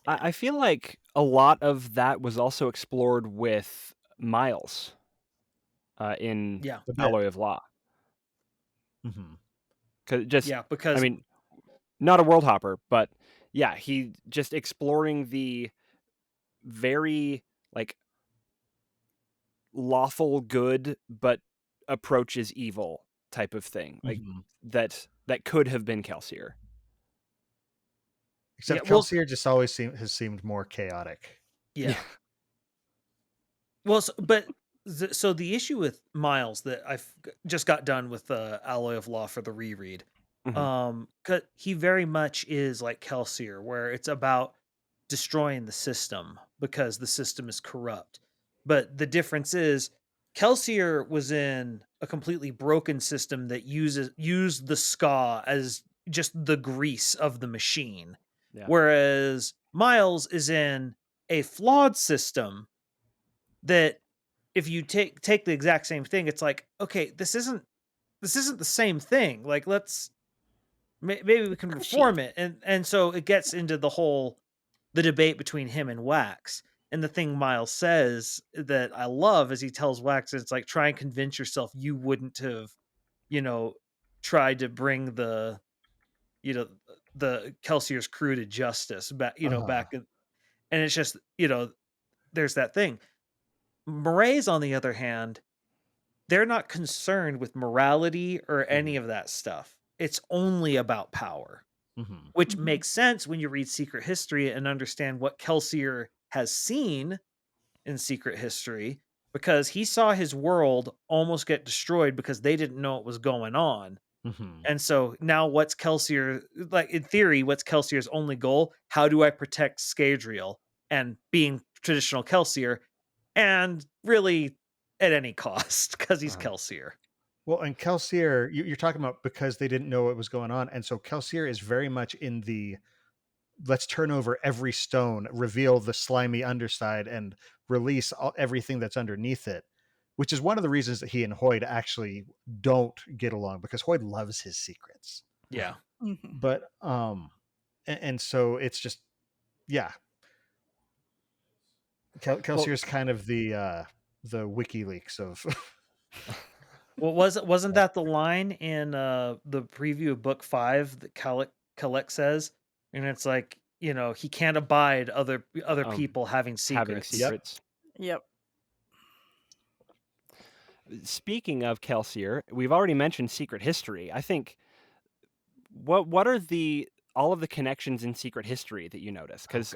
I feel like a lot of that was also explored with Miles in Yeah. A bit. Alloy of Law. Mm-hmm. Because I mean, not a world hopper, but yeah, he just exploring the very lawful good but approaches evil type of thing. Like Mhm. that could have been Kelsier. Except Yeah, well- Kelsier just always has seemed more chaotic. yeah. Well, so the issue with Miles that I've just got done with Alloy of Law for the reread, Mhm. 'cause he very much is like Kelsier, where it's about destroying the system because the system is corrupt. But the difference is Kelsier was in a completely broken system that used the ska as just the grease of the machine. Yeah. Whereas Miles is in a flawed system that if you take the exact same thing, it's like, okay, this isn't the same thing. Like, let's maybe we can Cushy. reform it, and so it gets into the debate between him and Wax. And the thing Miles says that I love is he tells Wax, it's like, try and convince yourself you wouldn't have, tried to bring the Kelsier's crew to justice back, back in, and it's just, there's that thing. Mraize, on the other hand, they're not concerned with morality or any of that stuff. It's only about power, Mm-hmm. which Mhm. makes sense when you read Secret History and understand what Kelsier has seen in Secret History, because he saw his world almost get destroyed because they didn't know what was going on. Mhm. And so now what's Kelsier, like in theory, what's Kelsier's only goal? How do I protect Scadrial and being traditional Kelsier, and really at any cost because he's Kelsier. Well, and Kelsier, you're talking about because they didn't know what was going on. And so Kelsier is very much in the let's turn over every stone, reveal the slimy underside, and release everything that's underneath it, which is one of the reasons that he and Hoyd actually don't get along, because Hoyd loves his secrets. Yeah. Mhm. But, and so it's just, yeah. Kelsier's kind of the WikiLeaks of. Well, wasn't that the line in the preview of book 5 that Kalec says? And it's like, you know, he can't abide other people having secrets. Yep. Speaking of Kelsier, we've already mentioned Secret History. I think what are all of the connections in Secret History that you notice? Because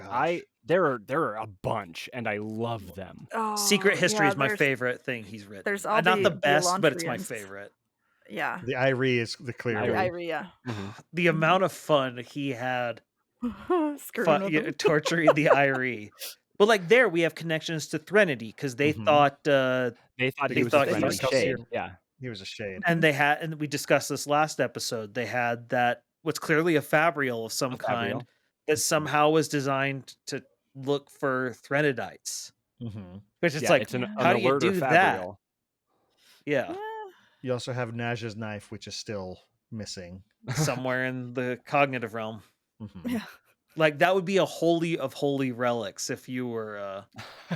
there are a bunch, and I love them. Secret History is my favorite thing he's written. There's all not the the best, but it's my Elantrians. favorite. Yeah. The Irie is the clear The one. Irie, yeah. The amount of fun he had Screwing with them. torturing the Irie. But like there, we have connections to Threnody because they thought he was a shade. Yeah, he was a shade. And they had, and we discussed this last episode. They had that what's clearly a Fabrial of some kind that somehow was designed to look for Threnodites. Which it's like, how do you do that? Yeah. You also have Najah's knife, which is still missing somewhere in the cognitive realm. Yeah. Like that would be a holy of holy relics if you were a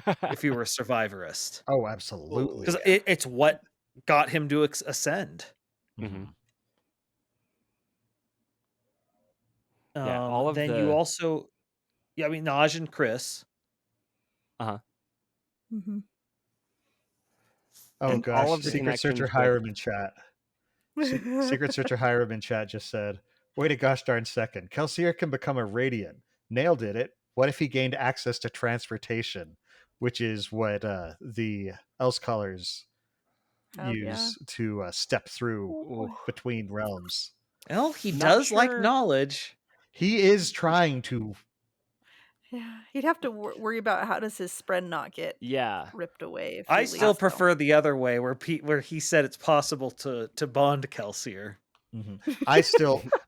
survivorist. Oh, absolutely. Because it's what got him to ascend. All of then you also, I mean, Naj and Chris. Oh and gosh, all of the Secret Searcher Hiram in chat. Secret Searcher Hiram in chat just said, wait a gosh darn second. Kelsier can become a Radiant. Nail did it. What if he gained access to transportation, which is what the Else Callers use to step through between realms. Well, he does like knowledge. He is trying to. Yeah, he'd have to worry about how does his spread not get ripped away. If I still prefer the other way, where he said it's possible to bond Kelsier.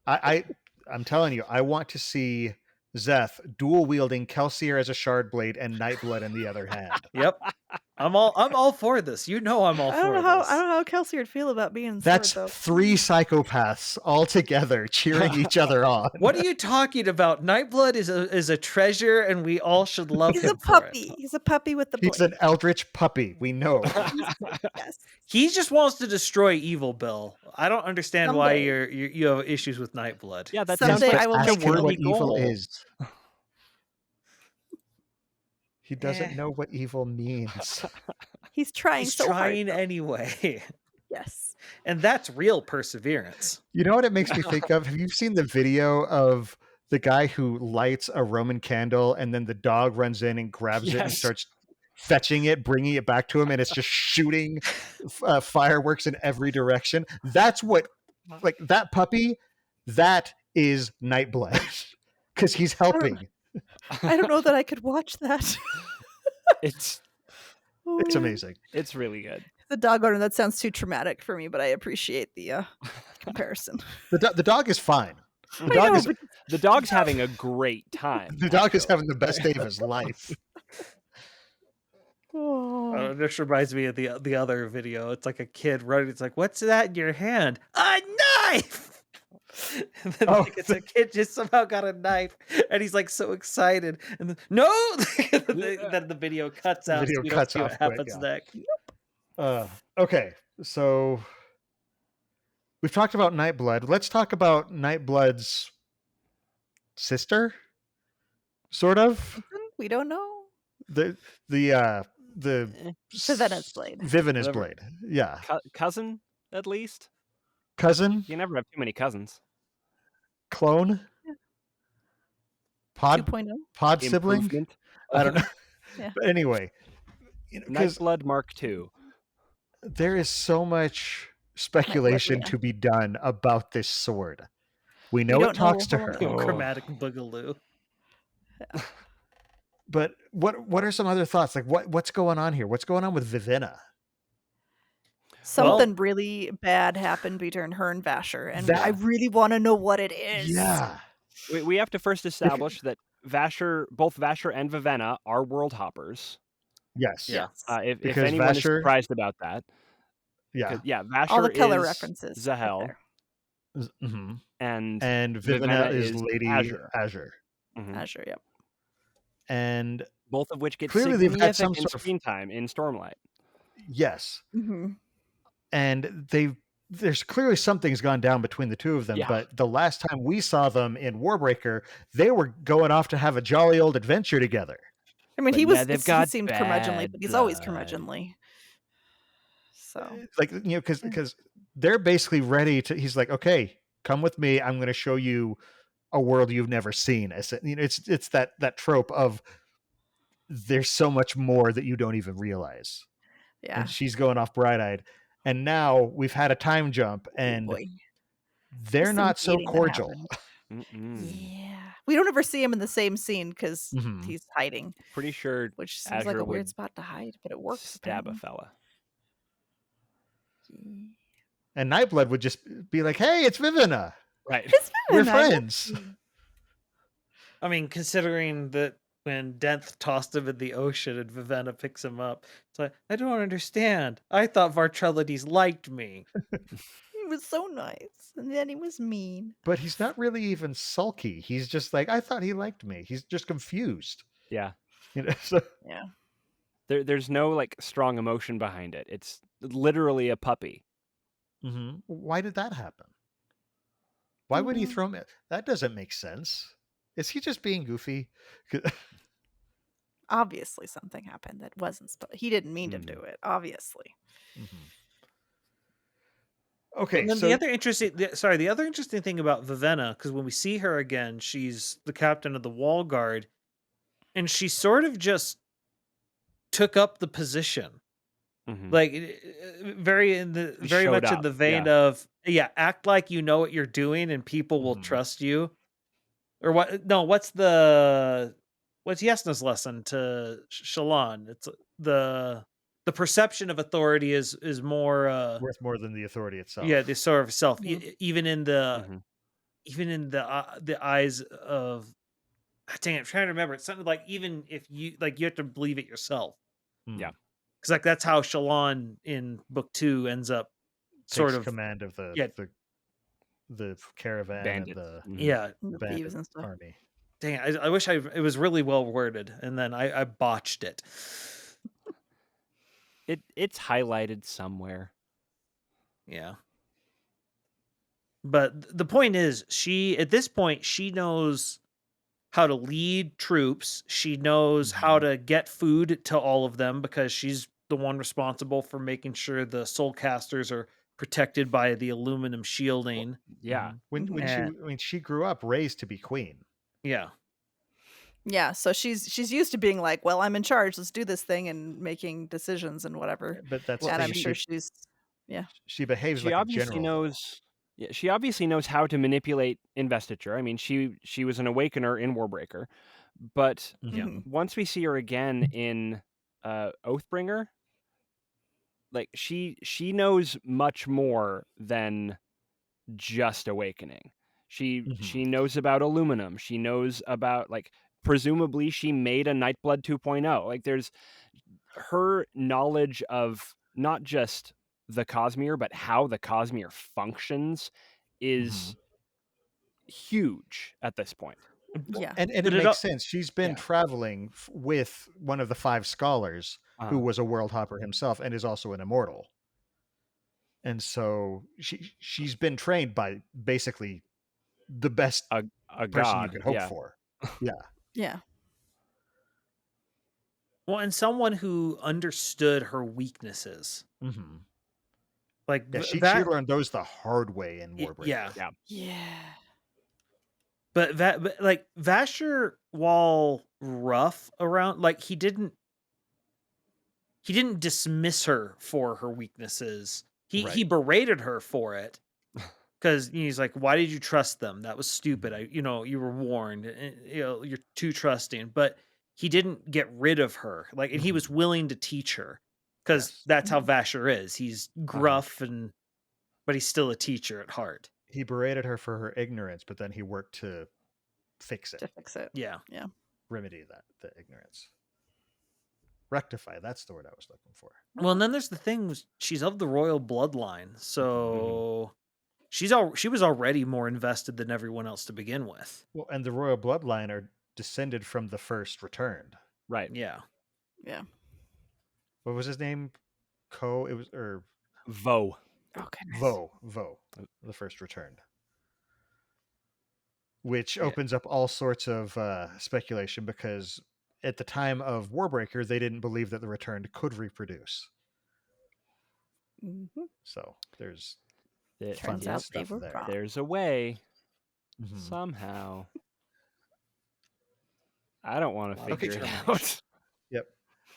I'm telling you, I want to see Zeth dual wielding Kelsier as a shard blade and Nightblood in the other hand. Yep. I'm all for this. You know I'm all for this. I don't know how Kelsier would feel about being That's sword, though. 3 psychopaths all together cheering each other on. What are you talking about? Nightblood is a treasure, and we all should love him. He's a puppy. He's a puppy with the blade. He's an eldritch puppy. We know. Yes. He just wants to destroy Evil Bill. I don't understand why you have issues with Nightblood. Yeah, that sounds like I will ask make him what evil is. He doesn't know what evil means. He's trying He's so trying hard. anyway. Yes. And that's real perseverance. You know what it makes me think of? Have you seen the video of the guy who lights a Roman candle and then the dog runs in and grabs it and starts fetching it, bringing it back to him, and it's just shooting fireworks in every direction? That's what, like, that puppy, that is Nightblood. Because he's helping. I don't know that I could watch that. It's amazing. It's really good. The dog owner, that sounds too traumatic for me, but I appreciate the comparison. The dog is fine. The dog's having a great time. The dog is having the best day of his life. This reminds me of the other video. It's like a kid running. It's like, what's that in your hand? A knife! And then it's a kid just somehow got a knife, and he's like so excited. And then, no! Then the video cuts out. Video so we cuts don't see off what quick, happens next. Okay, so we've talked about Nightblood. Let's talk about Nightblood's sister, sort of. We don't know. The Vivena's blade. Vivena's blade. Yeah. Cousin, at least. Cousin. You never have too many cousins. Clone. Pod 2.0. Pod sibling. I don't know. Yeah. But anyway, Nightblood Mark II. There is so much speculation yeah. to be done about this sword. We know don't it talks know to how her. long Oh. Chromatic boogaloo. But what are some other thoughts? Like what's going on here? What's going on with Viveena? Something really bad happened between her and Vasher, and I That- really want to know what it is. Yeah. We have to first establish that both Vasher and Viveena are world hoppers. Yes. Yeah. If Because anyone is Vasher- surprised about that, Yeah. Vasher All the color is references. Zahel, Mm-hmm. and And Viveena Viveena is is Lady Azure. Azure. Mhm. Azure, yep. And Both of which get clearly they've got some significant sort of screen time in Stormlight. yes. Mm-hmm. And there's clearly something's gone down between the two of them, Yeah. but the last time we saw them in Warbreaker, they were going off to have a jolly old adventure together. I mean, But he they've he got seemed curmudgeonly, bad but he's always blood. curmudgeonly. So Like, because they're basically ready to, he's like, okay, come with me. I'm going to show you a world you've never seen. It's that trope of there's so much more that you don't even realize. yeah. And she's going off bright-eyed. And now we've had a time jump, and boy. they're There's some not so dating that cordial. happened. Mm-mm. Yeah. We don't ever see him in the same scene because Mhm. he's hiding, Pretty sure which seems like Azure a weird would spot to hide, but it works. stab a apparently. fella. Yeah. And Nightblood would just be like, hey, it's Viveena. Right. It's We're fine, I love friends. you. I mean, considering that when Denth tossed him in the ocean and Viveena picks him up, it's like, I don't understand. I thought Vartrelides liked me. He was so nice, and then he was mean. But he's not really even sulky. He's just like, I thought he liked me. He's just confused. Yeah. So Yeah. There's no like strong emotion behind it. It's literally a puppy. why did that happen? Why would he Mm. throw me? That doesn't make sense. Is he just being goofy? Obviously, something happened that wasn't. He didn't mean to Mm. do it. Obviously. Okay, And then so the other interesting thing about Viveena, because when we see her again, she's the captain of the Wall Guard, and she sort of just took up the position, Mhm. like very Showed much in up, the vein of act like you know what you're doing, and people will trust you. Or what? No, what's Yesna's lesson to Shallan? It's the perception of authority is more worth more than the authority itself. the sort of self, Mhm. even in the Mhm. even in the eyes of dang, I'm trying to remember. It's something like even if you you have to believe it yourself. Yeah. Because that's how Shallan in book 2 ends up sort Takes of command of the caravan Bandits. and yeah. The bandit thieves and stuff. army. Dang, I wish it was really well worded, and then I botched it. It's highlighted somewhere. Yeah. But the point is, at this point, she knows how to lead troops. She knows how to get food to all of them because she's the one responsible for making sure the soulcasters are protected by the aluminum shielding. Yeah. When she grew up raised to be queen. Yeah. Yeah, so she's used to being like, well, I'm in charge. Let's do this thing and making decisions and whatever. But that's And the I'm thing, sure she's she behaves She like a obviously general. knows. Yeah, she obviously knows how to manipulate investiture. I mean, she was an awakener in Warbreaker, but Mhm. once we see her again in Oathbringer, like she knows much more than just awakening. She knows about aluminum. She knows about presumably she made a Nightblood 2.0. Like there's her knowledge of not just the Cosmere, but how the Cosmere functions is huge at this point. Yeah. And it But it makes al- sense. She's been traveling with one of the 5 scholars who was a world hopper himself and is also an immortal. And so she's been trained by basically the best a person god, you could hope for. Yeah. Yeah. Well, and someone who understood her weaknesses. Like Yeah, she that. learned those the hard way in Warbreaker. Yeah. Yeah. But Vasher, while rough around, he didn't dismiss her for her weaknesses. He berated her for it because he's like, "Why did you trust them? That was stupid. You were warned. You're too trusting." But he didn't get rid of her. Like, and he was willing to teach her because Yes. that's how Vasher is. He's gruff but he's still a teacher at heart. He berated her for her ignorance, but then he worked to fix it. To fix it. Yeah. Remedy the ignorance. Rectify, that's the word I was looking for. Well, and then there's the thing, she's of the royal bloodline, so she was already more invested than everyone else to begin with. Well, and the royal bloodline are descended from the first returned. Right. Yeah. What was his name? Vo. Oh, goodness. Vo, the first returned. Which opens up all sorts of speculation, because at the time of Warbreaker, they didn't believe that the returned could reproduce. So there's Turns out they were wrong. There's a way somehow. I don't want to figure it out. Yep.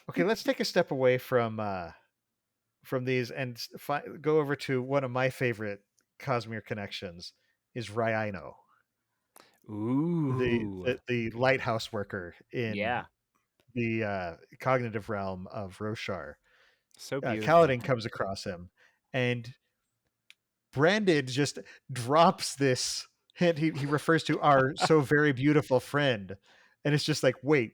Okay, let's take a step away from these and go over to one of my favorite Cosmere connections is Ryaino. Ooh. The lighthouse worker in the cognitive realm of Roshar. So beautiful. Kaladin comes across him, and Brandon just drops this hint. He refers to our so very beautiful friend, and it's just like, wait,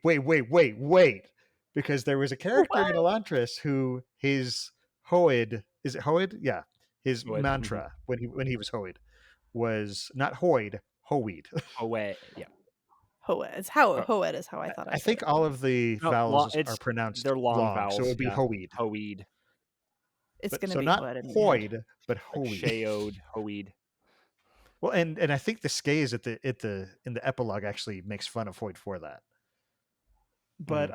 because there was a character in Elantris who his Hoid, is it Hoid? Yeah, his Hoid. mantra when he was Hoid was not Hoid, Hoid. Hoid, yeah. Hoed. Hoed is how I thought. I think all of the vowels are pronounced. They're long vowels, so it would be Hoid. Hoid. It's going to so be not Hoed. but Hoid. Shaod, Hoid. Well, and I think the Skaze in the epilogue actually makes fun of Hoid for that. But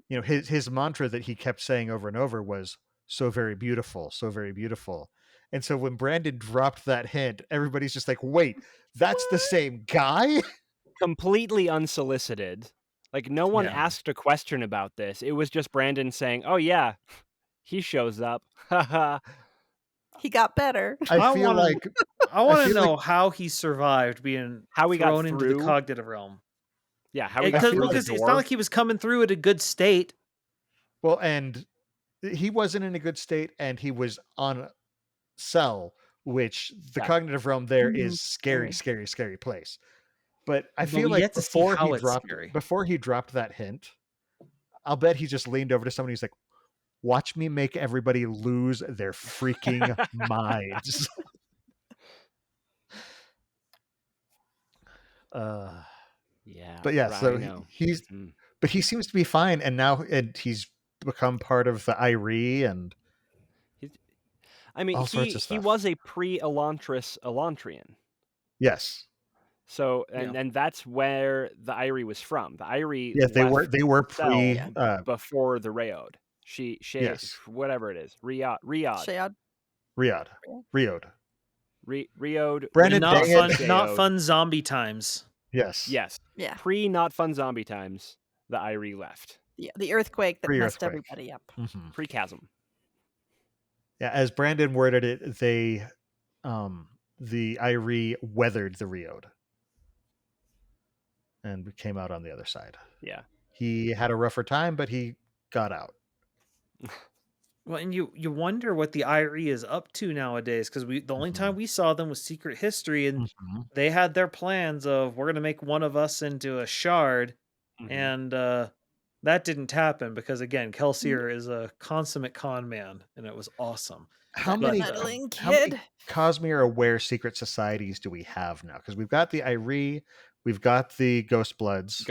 his mantra that he kept saying over and over was so very beautiful, so very beautiful. And so when Brandon dropped that hint, everybody's just like, wait, that's the same guy? Completely unsolicited. Like, no one asked a question about this. It was just Brandon saying, oh yeah, he shows up. He got better. I want to know how he survived being thrown into the cognitive realm. Yeah, how he got through because it's not like he was coming through at a good state. Well, and he wasn't in a good state, and he was on Cell, which the cognitive realm there is scary place. But I feel like before he dropped that hint, I'll bet he just leaned over to somebody who's like, watch me make everybody lose their freaking minds. But yeah, so he seems to be fine, and he's become part of the Irie, and all sorts of stuff. He was a pre-Elantris Elantrian. Yes. So and that's where the Irie was from. The Irie, they were pre before the Raod. Whatever it is, Riod. Brandon, not fun zombie times. Yes. Yeah. Not fun zombie times. The Irie left. Yeah, the earthquake that messed everybody up. Pre-chasm. Yeah, as Brandon worded it, the Irie weathered the Riod and came out on the other side. Yeah. He had a rougher time, but he got out. Well, and you wonder what the Irie is up to nowadays, because the only time we saw them was Secret History, and they had their plans of, we're going to make one of us into a shard, and that didn't happen because, again, Kelsier is a consummate con man, and it was awesome. How many Cosmere-aware secret societies do we have now? Because we've got the Irie, we've got the Ghostbloods.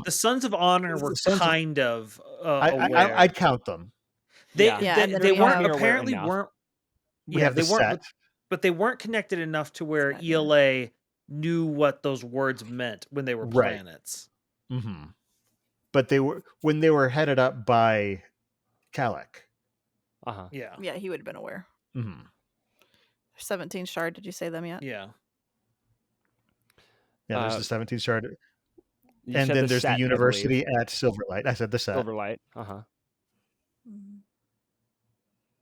The Sons of Honor were kind of aware. I'd count them. They weren't apparently weren't. Yeah, they weren't, but they weren't connected enough to where ELA knew what those words meant when they were planets. But they were when they were headed up by Kalak. Yeah, he would have been aware. 17 shard. Did you say them yet? Yeah. Yeah, there's the 17th shard. And then there's the university at Silverlight. I said the set. Silverlight.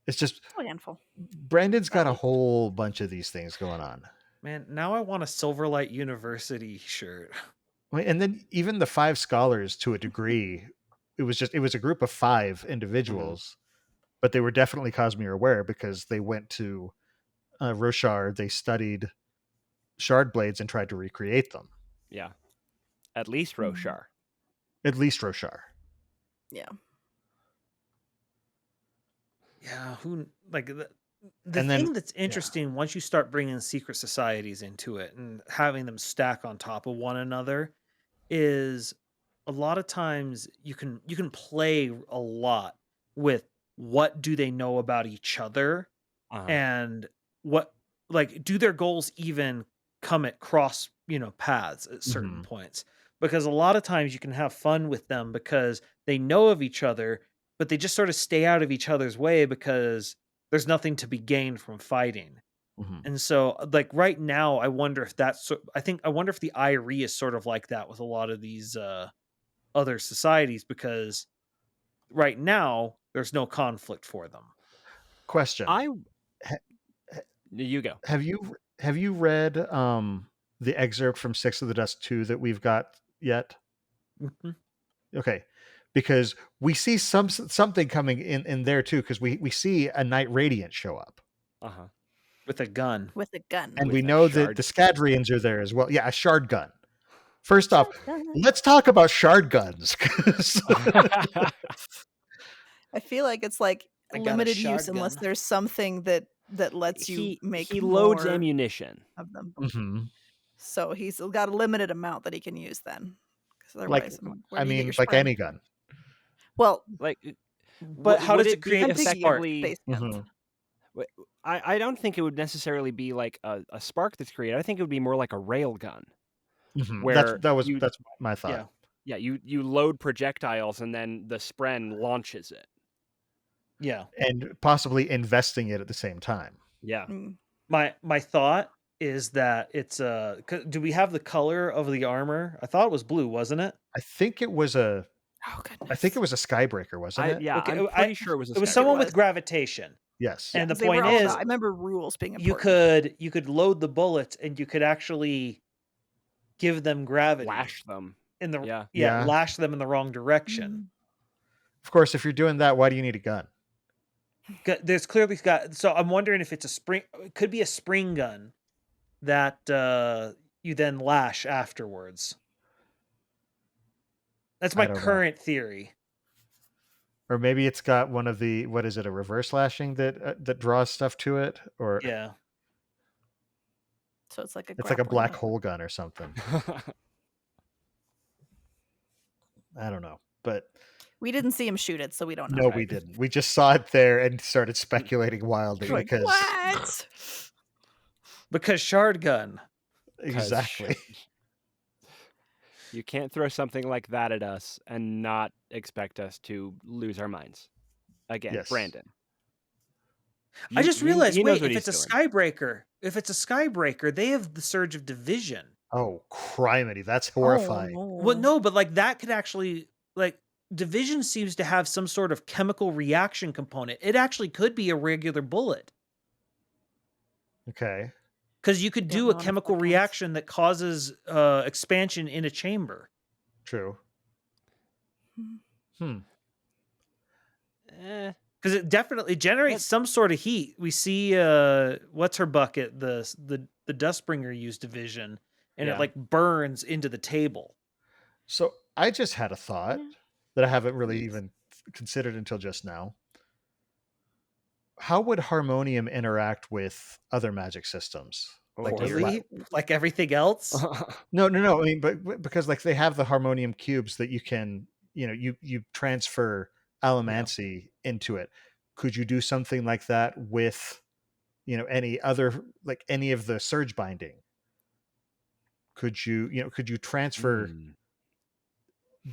It's just A handful. Brandon's got a whole bunch of these things going on. Man, now I want a Silverlight University shirt. And then even the 5 scholars, to a degree, it was a group of 5 individuals, but they were definitely Cosmere aware because they went to Roshar, they studied shard blades and tried to recreate them. Yeah. At least Roshar. At least Roshar. Yeah. Yeah, who like the And thing then- that's interesting once you start bringing secret societies into it and having them stack on top of one another is a lot of times you can play a lot with what do they know about each other and what like do their goals even come at cross paths at certain points, because a lot of times you can have fun with them because they know of each other but they just sort of stay out of each other's way because there's nothing to be gained from fighting. And so like right now I wonder if I wonder if the IRE is sort of like that with a lot of these other societies, because right now there's no conflict for them. Question. You go. Have you read the excerpt from Six of the Dust 2 that we've got yet? Okay. Because we see something coming in there too, because we see a Knight Radiant show up. With a gun. And we know that the Scadrians are there as well. Yeah, a shard gun. First off, let's talk about shard guns. I feel like it's like I got a limited shard use unless gun. there's something that lets you make he loads more ammunition of them. So he's got a limited amount that he can use then. Like, where I do you get mean, your like spring? any gun. Well, like, but how would does it create a spark? effectively? I don't think it would necessarily be like a spark that's created. I think it would be more like a rail gun. Where That's my thought. Yeah, you load projectiles and then the spren launches it. Yeah. And possibly investing it at the same time. Yeah. My thought is that it's do we have the color of the armor? I thought it was blue, wasn't it? I think it was a Skybreaker, wasn't it? Yeah, Okay, I'm pretty sure it was. It was someone with gravitation. Yes. And the they were point all is, about- I remember rules being important. you could load the bullets and you could actually give them gravity, lash them in the Yeah. lash them in the wrong direction. Of course, if you're doing that, why do you need a gun? There's clearly got. So I'm wondering if it's a spring. It could be a spring gun that you then lash afterwards. That's my I don't know. current theory. Or maybe it's got one of the, what is it, a reverse lashing that draws stuff to it, or Yeah. So it's like a black hole gun or something. I don't know, but we didn't see him shoot it, so we don't know. no, we didn't. We just saw it there and started speculating wildly Like, because what? Because shard gun. Exactly. You can't throw something like that at us and not expect us to lose our minds. Again, Yes. Brandon. I just realized, he knows wait, what if it's he's a skybreaker, they have the surge of division. Oh, criminy, that's horrifying. Well, no, but like that could actually, like, division seems to have some sort of chemical reaction component. It actually could be a regular bullet. Okay. Because you could do a chemical reaction that causes expansion in a chamber. True. Because it definitely generates some sort of heat. We see what's her bucket, the Dustbringer used division, and it like burns into the table. So I just had a thought that I haven't really even considered until just now. How would Harmonium interact with other magic systems? Like everything else? No. I mean, but because like they have the Harmonium cubes that you can, you transfer allomancy into it. Could you do something like that with, any other, like any of the surge binding? Could you transfer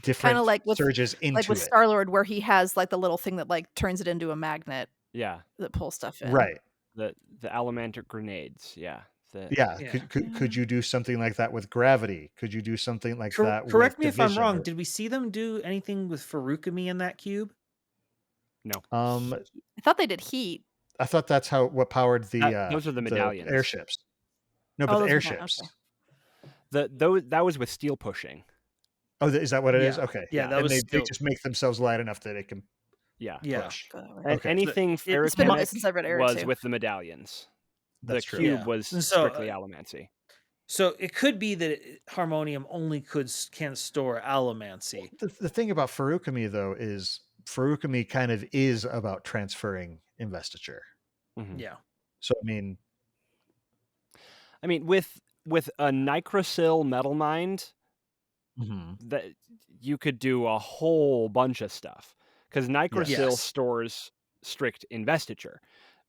different kind of like with surges into like with it? Star-Lord, where he has like the little thing that like turns it into a magnet. Yeah. That pulls stuff in. Right. The allomantic grenades. Yeah. Could you do something like that with gravity? Could you do something like that? Correct me with if I'm division? wrong. Did we see them do anything with Farukami in that cube? I thought they did heat. I thought that's what powered the those are the medallions. airships. No, but the those airships. okay. That was with steel pushing. Oh, is that what it is? Yeah. Okay. Yeah, that and was they still- just make themselves light enough that it can Yeah. push. And Okay. anything It's been a bit ferrochrome since I've read Era was 2. with the medallions. That's the true. cube Yeah. was And so, strictly allomancy. So it could be that Harmonium only can store allomancy. The thing about Furukami, though, is Furukami kind of is about transferring investiture. Mhm. Yeah. So, I mean, with a Nicrosil metal mind, that you could do a whole bunch of stuff, because Nicrosil Yes. stores strict investiture,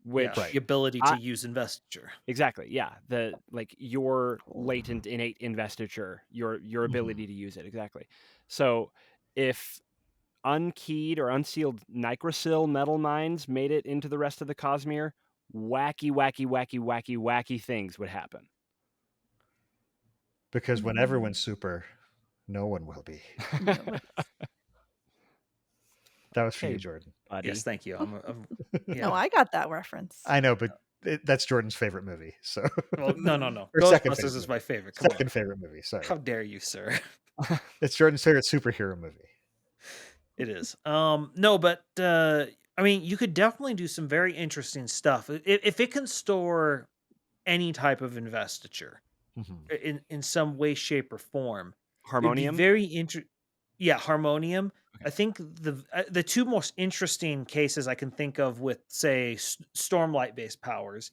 which the ability to use investiture. exactly, yeah, your latent innate investiture, your ability to use it, exactly. So if unkeyed or unsealed Nicrosil metal mines made it into the rest of the Cosmere, wacky things would happen. because when everyone's super, no one will be. That was for you, Jordan. Buddy. Yes, thank you. No, I got that reference. I know, but that's Jordan's favorite movie. So, Well, no. Or second Ghostbusters favorite is my movie. favorite. Come Second on. favorite movie. Sorry, How dare you, sir? it's Jordan's favorite superhero movie. It is. No, but I mean, you could definitely do some very interesting stuff if it can store any type of investiture in some way, shape, or form. Harmonium. It'd be very Yeah, Harmonium. Okay. I think the two most interesting cases I can think of with, say, Stormlight based powers,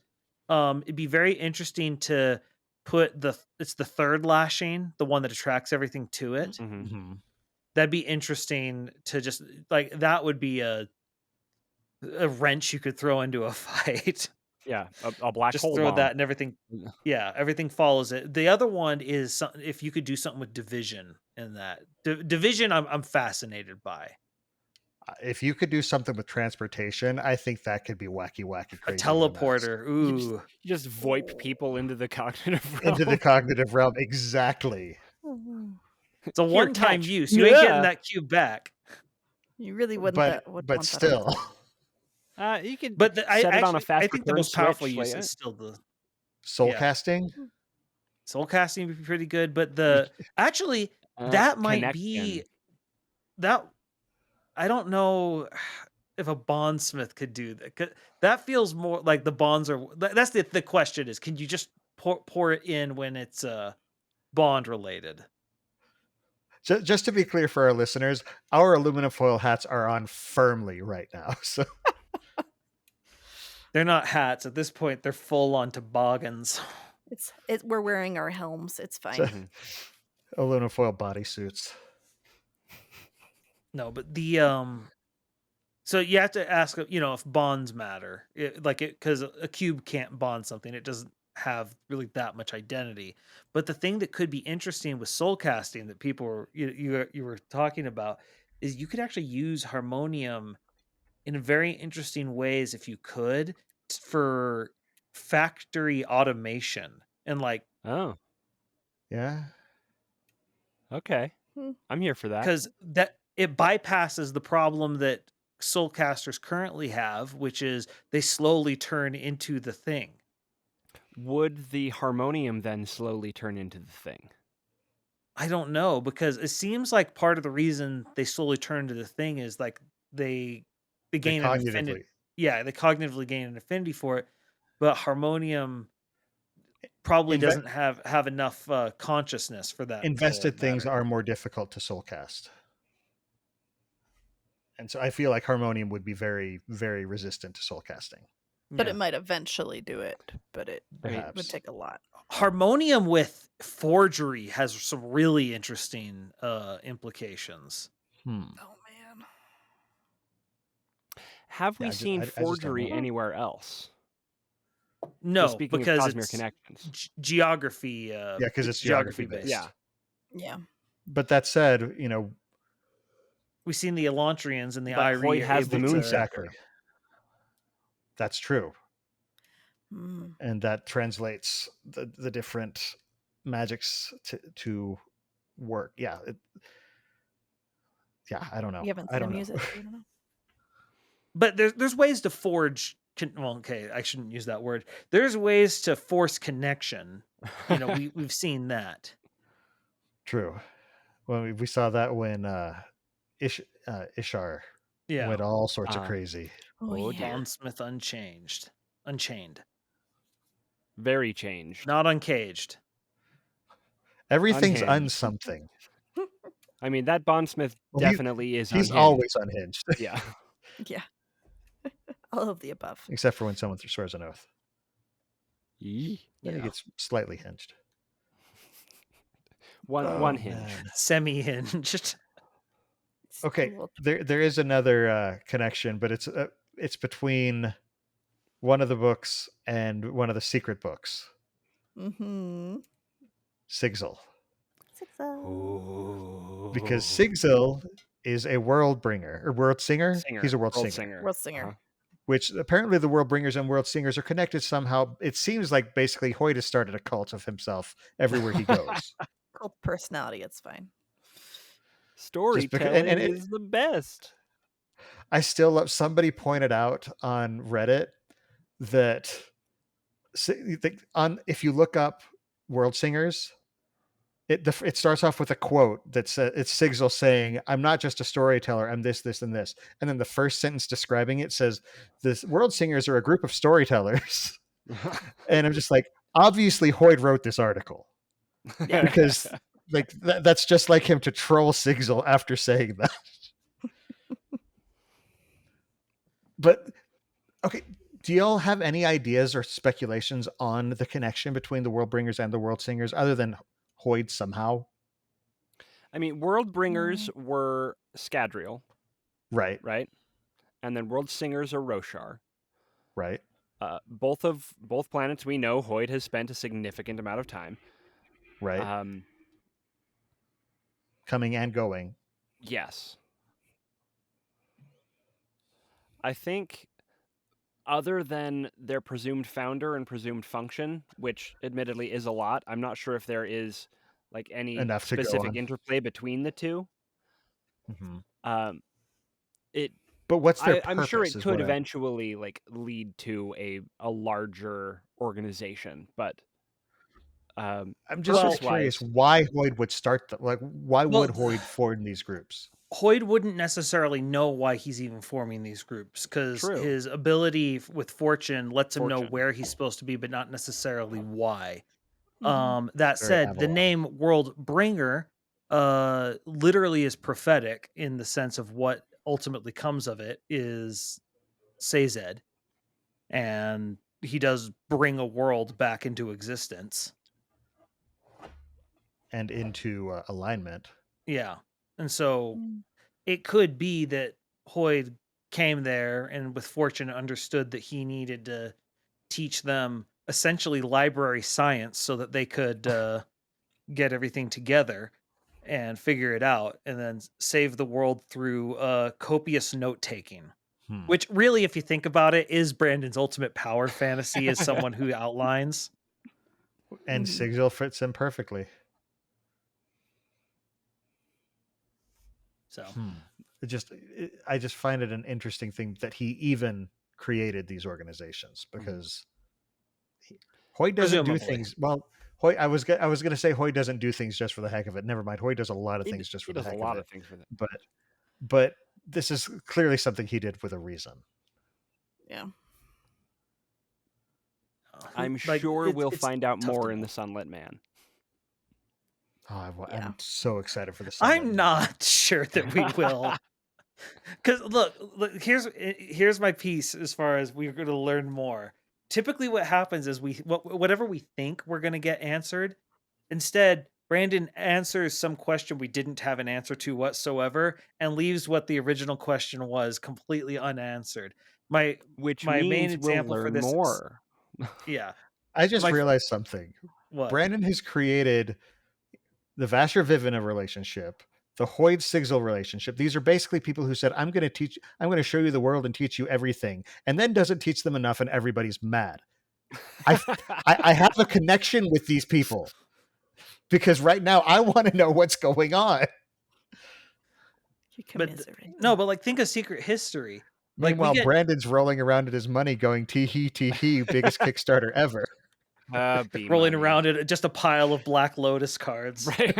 it'd be very interesting to put it's the third lashing, the one that attracts everything to it. That'd be interesting to just that would be a wrench you could throw into a fight. Yeah, a black just hole throw bomb. that and everything. Yeah, everything follows it. The other one is if you could do something with division in that. Division, I'm fascinated by. If you could do something with transportation, I think that could be wacky crazy. A teleporter. Ooh. You just VoIP people into the cognitive realm. Into the cognitive realm, exactly. It's a one-time use. You ain't getting that cube back. You really wouldn't. But still. You could set it on a fast I think the most powerful use is still the soul casting. Soul casting would be pretty good, but that might be that. I don't know if a bondsmith could do that. That feels more like the bonds are. That's the question is, can you just pour it in when it's bond related? Just to be clear for our listeners, our aluminum foil hats are on firmly right now. So they're not hats at this point; they're full on toboggans. We're wearing our helms. It's fine. Aluminum foil bodysuits. No, but so you have to ask, if bonds matter, because a cube can't bond something; it doesn't have really that much identity. But the thing that could be interesting with soul casting that people you were talking about is you could actually use Harmonium in very interesting ways if you could for factory automation and oh yeah, okay, I'm here for that, because that it bypasses the problem that soul casters currently have, which is they slowly turn into the thing. Would the Harmonium then slowly turn into the thing? I don't know, because it seems like part of the reason they slowly turn into the thing is they gain an affinity. Yeah, they cognitively gain an affinity for it, but Harmonium probably doesn't have enough consciousness for that. Invested things are more difficult to soul cast. And so I feel like Harmonium would be very, very resistant to soul casting. But it might eventually do it, but it would take a lot. Harmonium with forgery has some really interesting implications. Oh, man. Have we seen forgery anywhere else? No, speaking because of Cosmere it's connections. Geography. Yeah, because it's geography based. Yeah. But that said, we've seen the Elantrians and the Hoy has the moon exactly. That's true. Mm. And that translates the different magics to work. Yeah. I don't know. You haven't seen music. I don't know. But there's ways to forge. Well, okay, I shouldn't use that word. There's ways to force connection. We've seen that. True. Well, we saw that when Ishar went all sorts of crazy. Oh, yeah. Bondsmith Unchained. Very changed. Not uncaged. Everything's Unhinged. something. I mean, that Bondsmith definitely is He's unhinged. always unhinged. Yeah. Yeah. All of the above. Except for when someone swears an oath. Yee. Then he gets slightly hinged. One hinge. Man. Semi-hinged. Okay, there is another connection, but it's between one of the books and one of the secret books. Mm-hmm. Sigzil. Sigzil. Because Sigzil is a world bringer or world singer. He's a world singer. World singer. Which apparently the world bringers and world singers are connected somehow. It seems like basically Hoyt has started a cult of himself everywhere he goes. Cult personality, it's fine. Storytelling is the best. I still love. Somebody pointed out on Reddit that if you look up world singers, it starts off with a quote that says it's Sigzil saying, "I'm not just a storyteller. I'm this, this, and this." And then the first sentence describing it says, "The world singers are a group of storytellers." And I'm just like, obviously Hoyt wrote this article because like that's just like him to troll Sigzil after saying that. But okay, do y'all have any ideas or speculations on the connection between the world bringers and the world singers other than Hoyt somehow? I mean, world bringers were Scadrial. Right. And then world singers are Roshar. Right. Both planets we know Hoyt has spent a significant amount of time. Right. Coming and going. Yes. I think other than their presumed founder and presumed function, which admittedly is a lot, I'm not sure if there is like any specific interplay between the two. Mm-hmm. But what's their purpose? I'm sure it could eventually like lead to a larger organization, but I'm just curious why Hoyt would start why would Hoyt form these groups? Hoyt wouldn't necessarily know why he's even forming these groups because his ability with fortune lets him know where he's supposed to be, but not necessarily why. That said, the name World Bringer literally is prophetic in the sense of what ultimately comes of it is Sazed, and he does bring a world back into existence and into alignment. Yeah. And so it could be that Hoyt came there and with fortune understood that he needed to teach them essentially library science so that they could get everything together and figure it out and then save the world through copious note-taking. Which really, if you think about it, is Brandon's ultimate power fantasy as someone who outlines. And Sigzil fits in perfectly. So I just find it an interesting thing that he even created these organizations because Hoyt doesn't do things well. Hoyt, I was going to say Hoyt doesn't do things just for the heck of it. Never mind. Hoyt does a lot of things just for the heck of it. A lot of things for that. But this is clearly something he did with a reason. Yeah. I'm sure we'll find out more in the Sunlit Man. Oh, I'm so excited for this. I'm not sure that we will. Because look, here's my piece as far as we're going to learn more. Typically what happens is whatever we think we're going to get answered, instead, Brandon answers some question we didn't have an answer to whatsoever and leaves what the original question was completely unanswered. My main example for this more. Yeah. I just realized something. What? Brandon has created the Vasher Viveena relationship, the Hoyt Sigzil relationship. These are basically people who said, I'm going to show you the world and teach you everything. And then doesn't teach them enough and everybody's mad. I have a connection with these people because right now I want to know what's going on. But like think of Secret History. Meanwhile, get- Brandon's rolling around in his money going, tee-hee, biggest Kickstarter ever. rolling around in just a pile of Black Lotus cards. Right.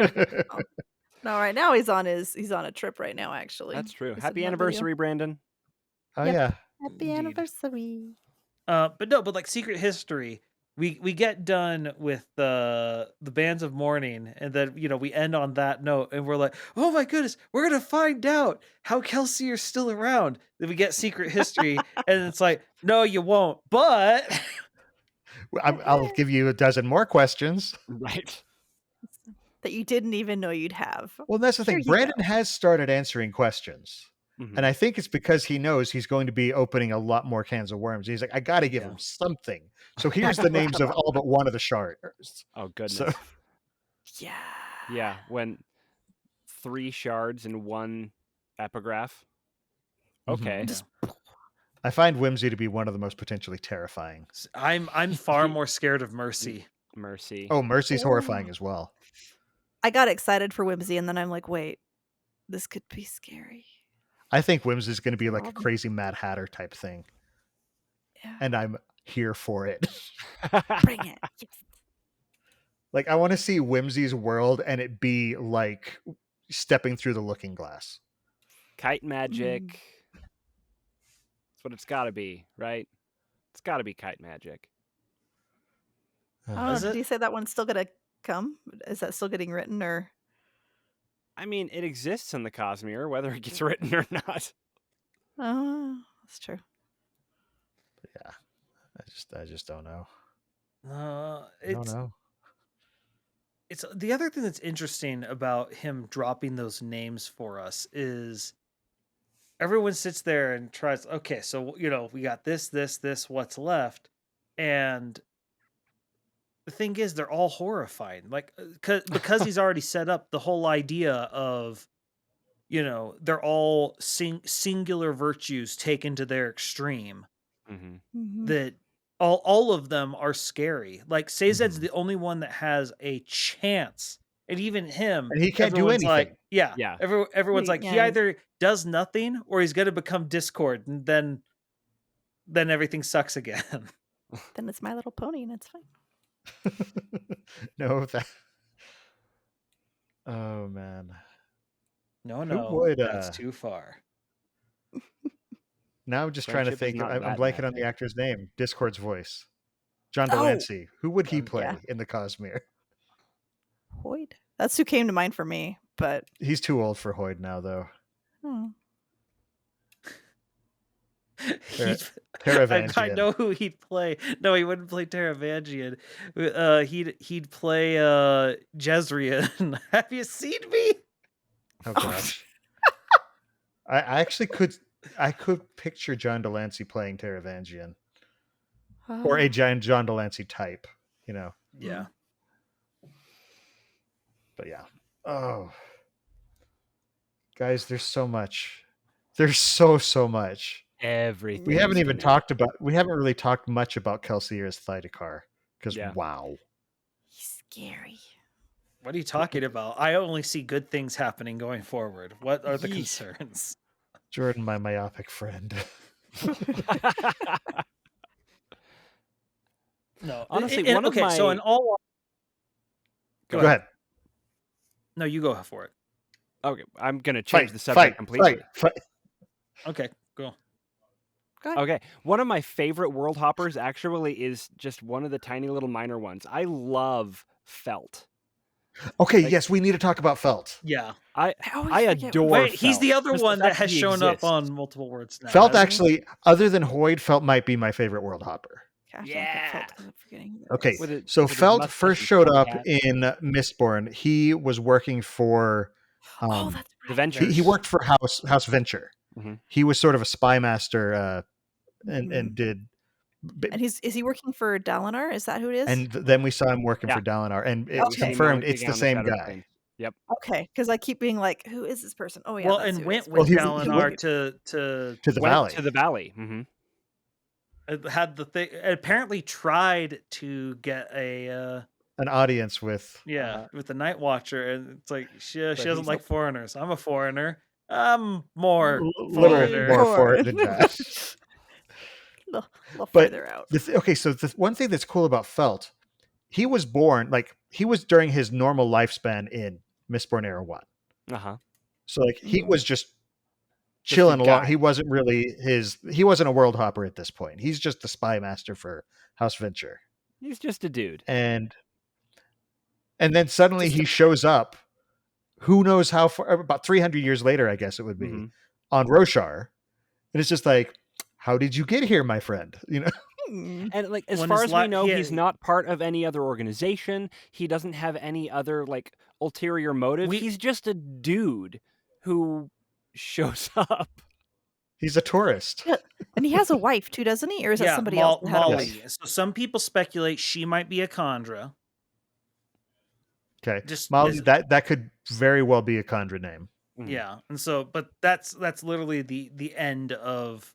No, right now he's on a trip right now. Actually, That's true. He said Happy in that anniversary, Brandon. Oh, Yep. yeah. Happy Indeed. anniversary. But like Secret History, we get done with the Bands of Mourning, and then we end on that note, and we're like, oh my goodness, we're gonna find out how Kelsier's still around. Then we get Secret History, and it's like, no, you won't. But I'll give you a dozen more questions. Right. That you didn't even know you'd have. Well, that's the Here thing. you Brandon go. has started answering questions. Mhm. And I think it's because he knows he's going to be opening a lot more cans of worms. He's like, I got to give him something. So here's the names of all but one of the shards. Oh, goodness. So, Yeah. Yeah, when 3 shards in one epigraph. Okay. I find Whimsy to be one of the most potentially terrifying. I'm far more scared of Mercy. Mercy. Oh, Mercy's horrifying as well. I got excited for Whimsy, and then I'm like, wait, this could be scary. I think Whimsy is going to be like a Robin. crazy Mad Hatter type thing. Yeah. And I'm here for it. Bring it. Yes. Like, I want to see Whimsy's world and it be like stepping through the looking glass. Kite magic. That's what it's got to be, right? It's got to be kite magic. I don't know, Is it? did you say that one's still gonna come? Is that still getting written, or? I mean, it exists in the Cosmere, whether it gets written or not. Oh, that's true. Yeah. I just don't know. I It's don't know. it's the other thing that's interesting about him dropping those names for us is everyone sits there and tries, okay, so we got this, what's left, and the thing is they're all horrifying, like because he's already set up the whole idea of they're all singular virtues taken to their extreme, Mm-hmm. that all of them are scary. Like Sazed's the only one that has a chance, and even him, And he can't do everyone's like, anything. yeah. Everyone's like, he Yeah. either does nothing or he's gonna become Discord, and then everything sucks again. Then it's My Little Pony, and it's fine. No, that. Oh, man. No, would, that's too far. Now I'm just trying to Friendship is think. not I'm that blanking on the magic. actor's name. Discord's voice. John Oh! Delancey. Who would he play Yeah. in the Cosmere? Hoyd. That's who came to mind for me, but He's too old for Hoyd now, though. I Taravangian. know who he'd play. No, he wouldn't play Taravangian. He'd play Jezreel. Have you seen me? Oh gosh. I actually could picture John Delancey playing Taravangian. Or a giant John Delancey type, Yeah. But yeah. Oh. Guys, there's so much. There's so much. Everything. We haven't really talked much about Kelsier's Thydekar. Because wow. he's scary. What are you talking about? I only see good things happening going forward. What are the concerns? Jordan, my myopic friend. No, Honestly, one of my... So in all, Go ahead. No, you go for it. Okay, I'm gonna change the subject completely. Fight. Okay, go. Okay, one of my favorite world hoppers actually is just one of the tiny little minor ones. I love Felt. Okay, yes, we need to talk about Felt. Yeah, I forget adore. Wait, he's Felt. the other Just one that fact has he shown up exists. on multiple words now. Felt hasn't he? actually, other than Hoyd, Felt might be my favorite world hopper. Gosh, Yeah. I'm forgetting. who that Okay, was. so with his Felt mustache first and showed funny up hat. in Mistborn. He was working for Oh, that's The right. Venture. he worked for House Venture. Mhm. He was sort of a spy master and did And is he working for Dalinar? Is that who it is? and then we saw him working Yeah. for Dalinar, and Yeah, it's we see him confirmed only it's taking the on same Shadow guy. Plains. Yep. Okay, because I keep being like, who is this person? Oh yeah. Well, that's and who it went is. with Well, he Dalinar went to to the Went valley. to the valley. Mm-hmm. had the thing. Apparently, tried to get a An audience with with the Night Watcher, and it's like she doesn't he's like foreigners. I'm a foreigner. More A little foreigner. more foreign than that. little But further out. okay, so the one thing that's cool about Felt, he was born, like, he was during his normal lifespan in Mistborn Era 1. Uh-huh. So, like, he was just Just a chilling along. guy. He wasn't a world hopper at this point. He's just the spy master for House Venture. He's just a dude. And then suddenly he shows up, who knows how far, about 300 years later, I guess it would be, Mhm. on Roshar. And it's just like, how did you get here, my friend? You know? And like, as When far his as we know, he- he's not part of any other organization. He doesn't have any other like ulterior motive. He's just a dude who shows up. He's a tourist. Yeah. And he has a wife too, doesn't he? Or is that somebody else? that had a Molly. wife? So some people speculate she might be a Khandra. Okay. Just Molly, that could very well be a Khandra name. Yeah, and so, but that's literally the end of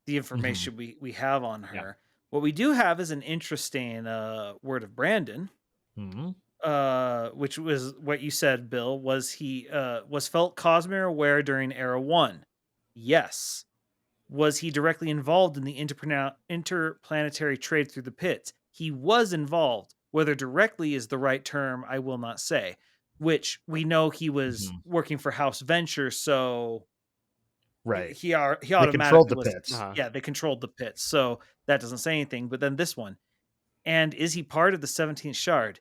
the information we have on her. Yeah. What we do have is an interesting word of Brandon, which was what you said, Bill. Was Felt Cosmere aware during Era 1? Yes. Was he directly involved in the interplanetary trade through the pits? He was involved. Whether directly is the right term, I will not say. Which we know he was working for House Venture, so right. He automatically controlled the was, pits. Yeah, they controlled the pits, so that doesn't say anything. But then this one, and is he part of the 17th Shard?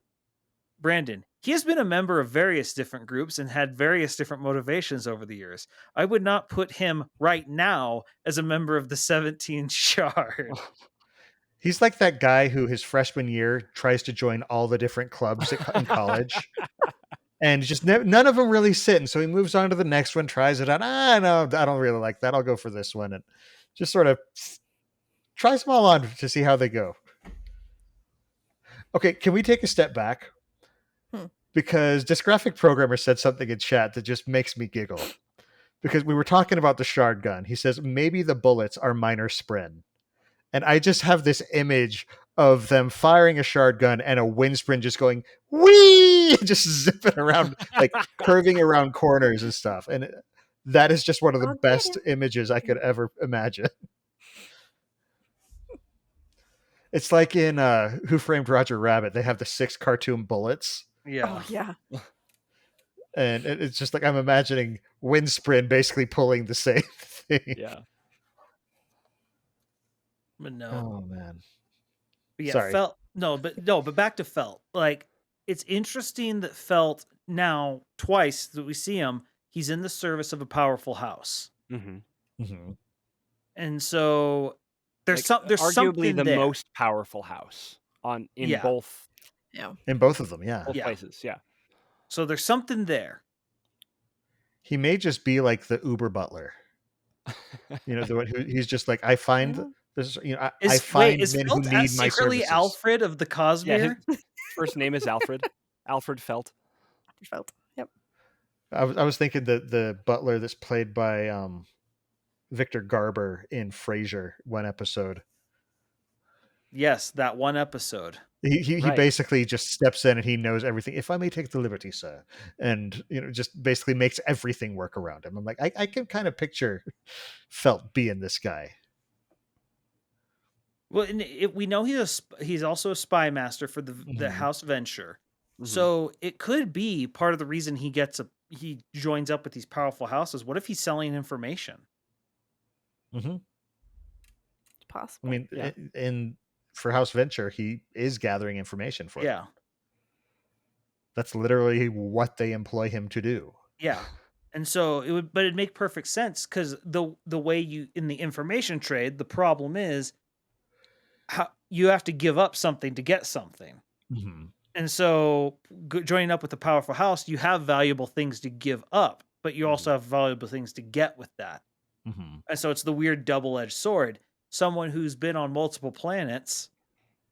Brandon, he has been a member of various different groups and had various different motivations over the years. I would not put him right now as a member of the 17th Shard. He's like that guy who his freshman year tries to join all the different clubs in college. And just none of them really sit. And so he moves on to the next one, tries it out. No, I don't really like that. I'll go for this one. And just sort of tries them all on to see how they go. Okay, can we take a step back? Because Dysgraphic Programmer said something in chat that just makes me giggle. Because we were talking about the shard gun. He says, maybe the bullets are minor sprin. And I just have this image of them firing a shard gun and a wind sprin just going, whee! Just zipping around, like curving around corners and stuff. And that is just one of the best images I could ever imagine. It's like in Who Framed Roger Rabbit. They have the 6 cartoon bullets. Yeah. Oh, yeah. And it's just like I'm imagining wind sprin basically pulling the same thing. Yeah. But no. Oh man. But yeah, Sorry. but back to Felt. Like, it's interesting that Felt now, twice that we see him, he's in the service of a powerful house. And so there's arguably something the there. most powerful house in both. Yeah. In both of them, yeah. Both places, yeah. So there's something there. He may just be like the Uber butler. You know, the one who he's just like, I find this. You know, I find men who need my secretly services. Alfred of the Cosmere? Yeah, his first name is Alfred. Alfred Felt. Felt. Yep. I was thinking the butler that's played by Victor Garber in Frasier, one episode. Yes, that one episode. He Right. basically just steps in and he knows everything. If I may take the liberty, sir, and just basically makes everything work around him. I'm like, I can kind of picture Felt being this guy. Well, and we know he's also a spy master for the House Venture. So it could be part of the reason he joins up with these powerful houses. What if he's selling information? It's possible. I mean, for House Venture, he is gathering information for them. That's literally what they employ him to do. Yeah. And so it'd make perfect sense, because the way you in the information trade, the problem is how you have to give up something to get something. And so joining up with the powerful house, you have valuable things to give up, but you also have valuable things to get with that. And so it's the weird double-edged sword. Someone who's been on multiple planets,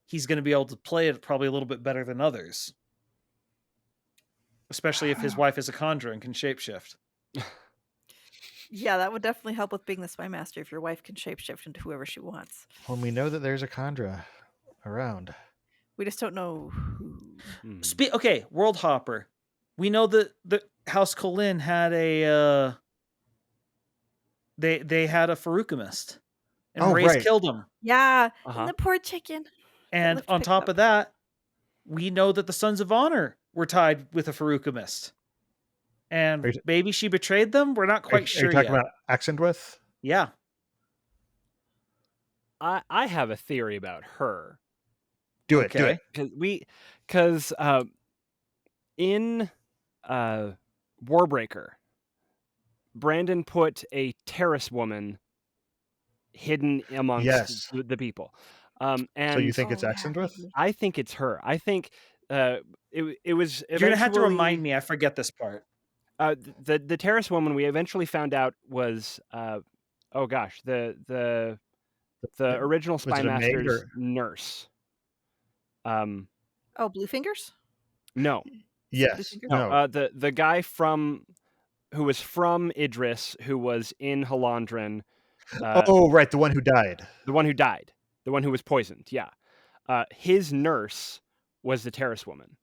he's going to be able to play it probably a little bit better than others. Especially if his wife is a Khandra and can shapeshift. Yeah, that would definitely help with being the spy master if your wife can shapeshift into whoever she wants. Well, we know that there's a Khandra around. We just don't know who. Okay, World Hopper. We know that the House Colin had a They had a Farukamist, and Oh, Reyes right. killed him. Yeah, Uh-huh. and the poor chicken. And left on picked top up. of that, we know that the Sons of Honor were tied with a Farukamist. And maybe she betrayed them? We're not quite sure Are you talking yet. about Axendwith? Yeah. I have a theory about her. Do it. Because in Warbreaker, Brandon put a terrace woman hidden amongst the people. And so you think it's Axendwith? I think it's her. I think it was eventually... You're going to have to remind me. I forget this part. The terrace woman we eventually found out was the original Spy Master's nurse. Bluefingers? No. Yes. No. The guy who was from Idris, who was in Halandran. Right, the one who died. The one who died. The one who was poisoned. Yeah. His nurse was the terrace woman.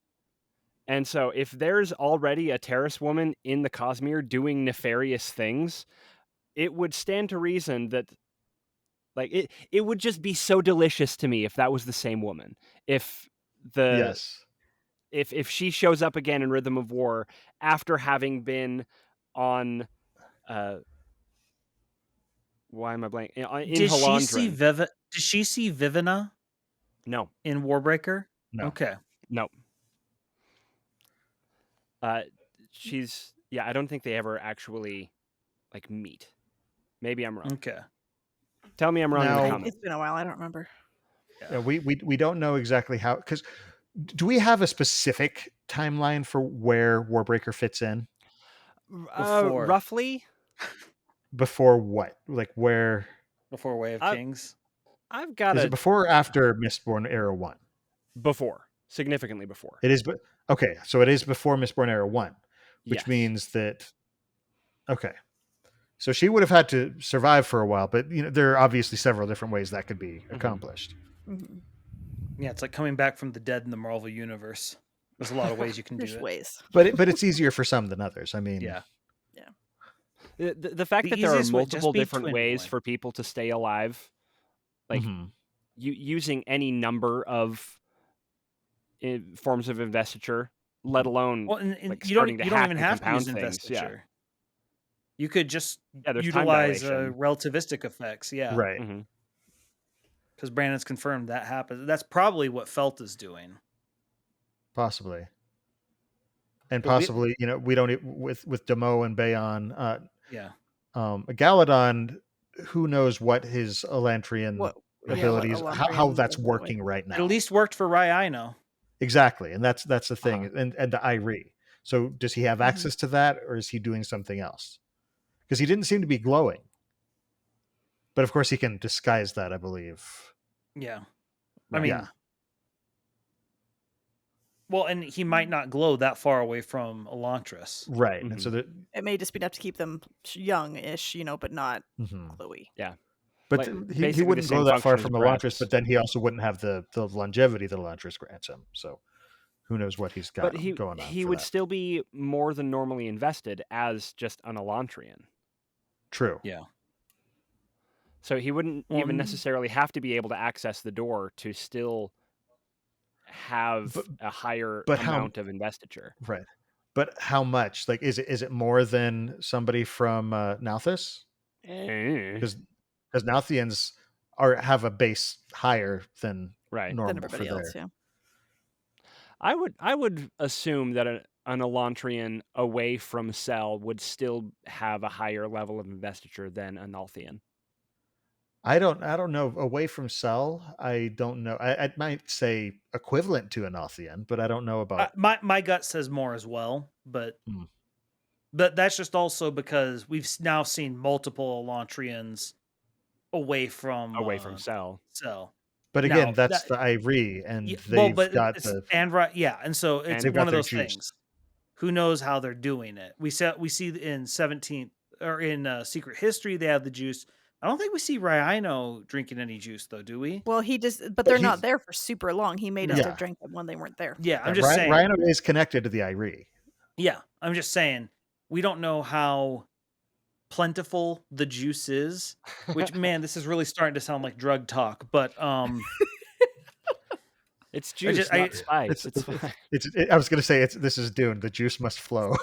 And so if there's already a terrace woman in the Cosmere doing nefarious things, it would stand to reason that it would just be so delicious to me if that was the same woman. If she shows up again in Rhythm of War after having been on why am I blanking? In Halandran. Did she see Viveena? No. In Warbreaker? No. Okay. No. I don't think they ever actually meet. Maybe I'm wrong. Okay. Tell me I'm wrong in the comments. It's been a while. I don't remember. Yeah, we don't know exactly how, because do we have a specific timeline for where Warbreaker fits in? Roughly. Before what? Where? Before Way of Kings? I've got Is it before or after Mistborn Era 1? Before. Significantly before. It is, okay, so it is before Mistborn Era 1, which yes. means that, okay. So she would have had to survive for a while, but there are obviously several different ways that could be accomplished. Mm-hmm. Yeah, it's like coming back from the dead in the Marvel Universe. There's a lot of ways you can do it. There's ways. But it's easier for some than others. I mean... Yeah. The fact that there are multiple different ways for people to stay alive, using any number of forms of investiture, let alone you don't even have to use investiture. Yeah. You could just utilize relativistic effects. Yeah. Right. Because Brandon's confirmed that happens. That's probably what Felt is doing. Possibly. And possibly, we don't with Demo and Bayonne. Galadon, who knows what his Elantrian abilities, how that's working right now. It at least worked for Raiano. Exactly, and that's the thing, and the Irie. So does he have access to that, or is he doing something else? Because he didn't seem to be glowing. But of course, he can disguise that, I believe. Yeah, I mean, well, and he might not glow that far away from Elantris, right? And so it may just be enough to keep them young-ish, but not glowy. Yeah. But he wouldn't go that far from Elantris, but then he also wouldn't have the longevity that Elantris grants him. So who knows what he's got going on. He would still be more than normally invested as just an Elantrian. True. Yeah. So he wouldn't even necessarily have to be able to access the door to still have a higher amount of investiture. Right. But how much? Is it more than somebody from Nalthis? Because Nalthians have a base higher than normal than everybody else. Yeah. I would assume that an Elantrian away from Cell would still have a higher level of investiture than a Nalthian. I don't know. Away from Cell, I don't know. I might say equivalent to a Nalthian, but I don't know about. My gut says more as well, but that's just also because we've now seen multiple Elantrians away from Cell. But again, that's the Irie, and they've got the and so it's one of those things. Who knows how they're doing it? We see in 17th or in Secret History they have the juice. I don't think we see Raiano drinking any juice though, do we? Well, but they're not there for super long. He made us drink them when they weren't there. Yeah, I'm just saying. Raiano is connected to the Irie. Yeah, I'm just saying we don't know how plentiful the juice is, which, man, this is really starting to sound like drug talk, but it's juice, not spice. I was going to say this is Dune. The juice must flow.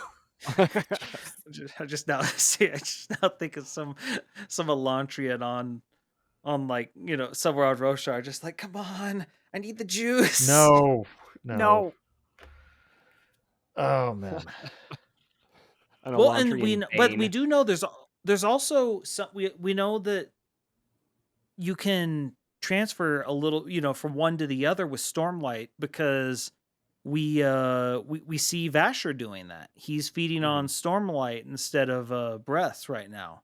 I just now think of some Elantrian on like, you know, somewhere on Roshar, just like, come on, I need the juice. No. Oh man. Well, and but we do know there's also some, we know that you can transfer a little, you know, from one to the other with Stormlight, because we see Vasher doing that. He's feeding on Stormlight instead of breaths right now.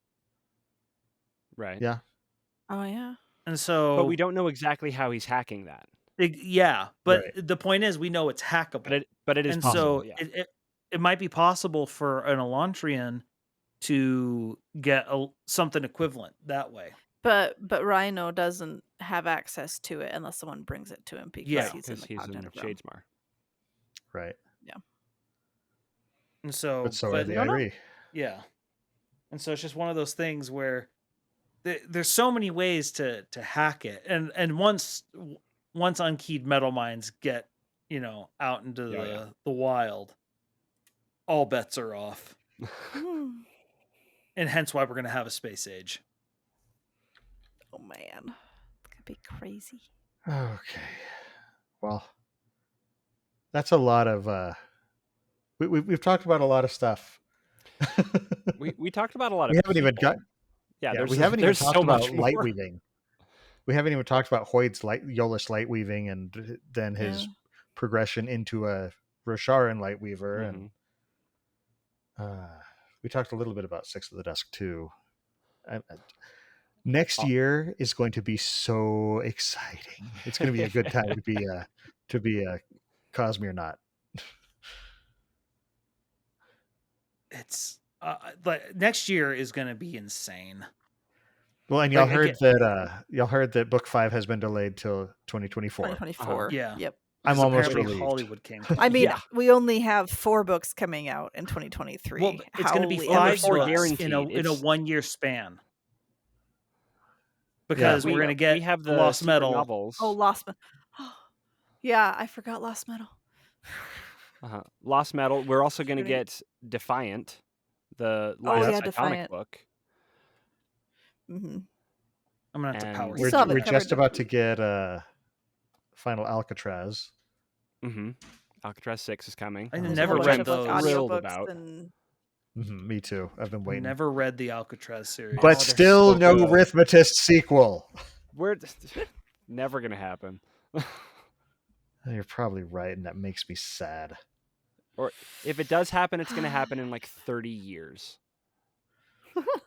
Right. Yeah. Oh yeah. And so, but we don't know exactly how he's hacking that. Yeah, but right. the point is, we know it's hackable. But it is and possible. So it might be possible for an Elantrian to get something equivalent that way. But Rhino doesn't have access to it unless someone brings it to him, because he's in Shadesmar. Right. Yeah. And so, but are the Irie. Yeah. And so it's just one of those things where there's so many ways to hack it, and once unkeyed metal mines get, you know, out into the wild, all bets are off. And hence why we're going to have a space age. Oh man, it's gonna be crazy. Okay, well, that's a lot of we've talked about a lot of stuff. we talked about a lot of. We haven't even got. Yeah, we haven't even talked about more. light weaving. We haven't even talked about Hoyd's Yolish light weaving, and then his progression into a Rosharan light weaver, and we talked a little bit about Six of the Dusk too. Next year is going to be so exciting. It's going to be a good time to be a Cosmere knot. It's next year is going to be insane. Well, and y'all heard that book 5 has been delayed till 2024. 2024. Yeah. Yep. I'm almost relieved. Hollywood King. I mean, we only have 4 books coming out in 2023. Well, it's going to be 5 books in a 1 year span. Because we're going to get the Lost Metal novels. Oh, Lost Metal. Yeah, I forgot Lost Metal. Lost Metal. We're also going to get Defiant, the last Atomic book. Mm-hmm. I'm gonna have to power. We're just about to get Final Alcatraz. Mm-hmm. Alcatraz 6 is coming. I never read those. Thrilled about. Me too. I've been waiting. Never read the Alcatraz series, but still no Rithmatist sequel. We're never gonna happen. You're probably right, and that makes me sad. Or if it does happen, it's gonna happen in like 30 years.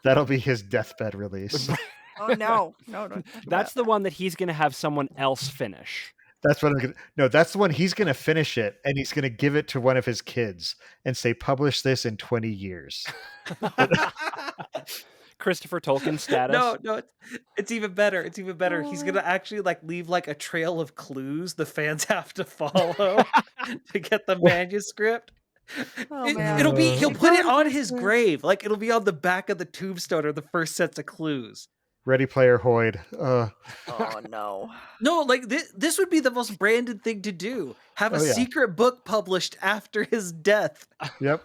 That'll be his deathbed release. Oh no. That's the one that he's gonna have someone else finish. That's what I'm gonna. No, that's the one he's gonna finish it, and he's gonna give it to one of his kids and say, "Publish this in 20 years." Christopher Tolkien status. No, it's even better. It's even better. He's gonna actually leave a trail of clues the fans have to follow to get the manuscript. He'll put it on his grave, it'll be on the back of the tombstone or the first sets of clues. Ready Player Hoyd. Oh no. No, this would be the most branded thing to do. Have a secret book published after his death. Yep.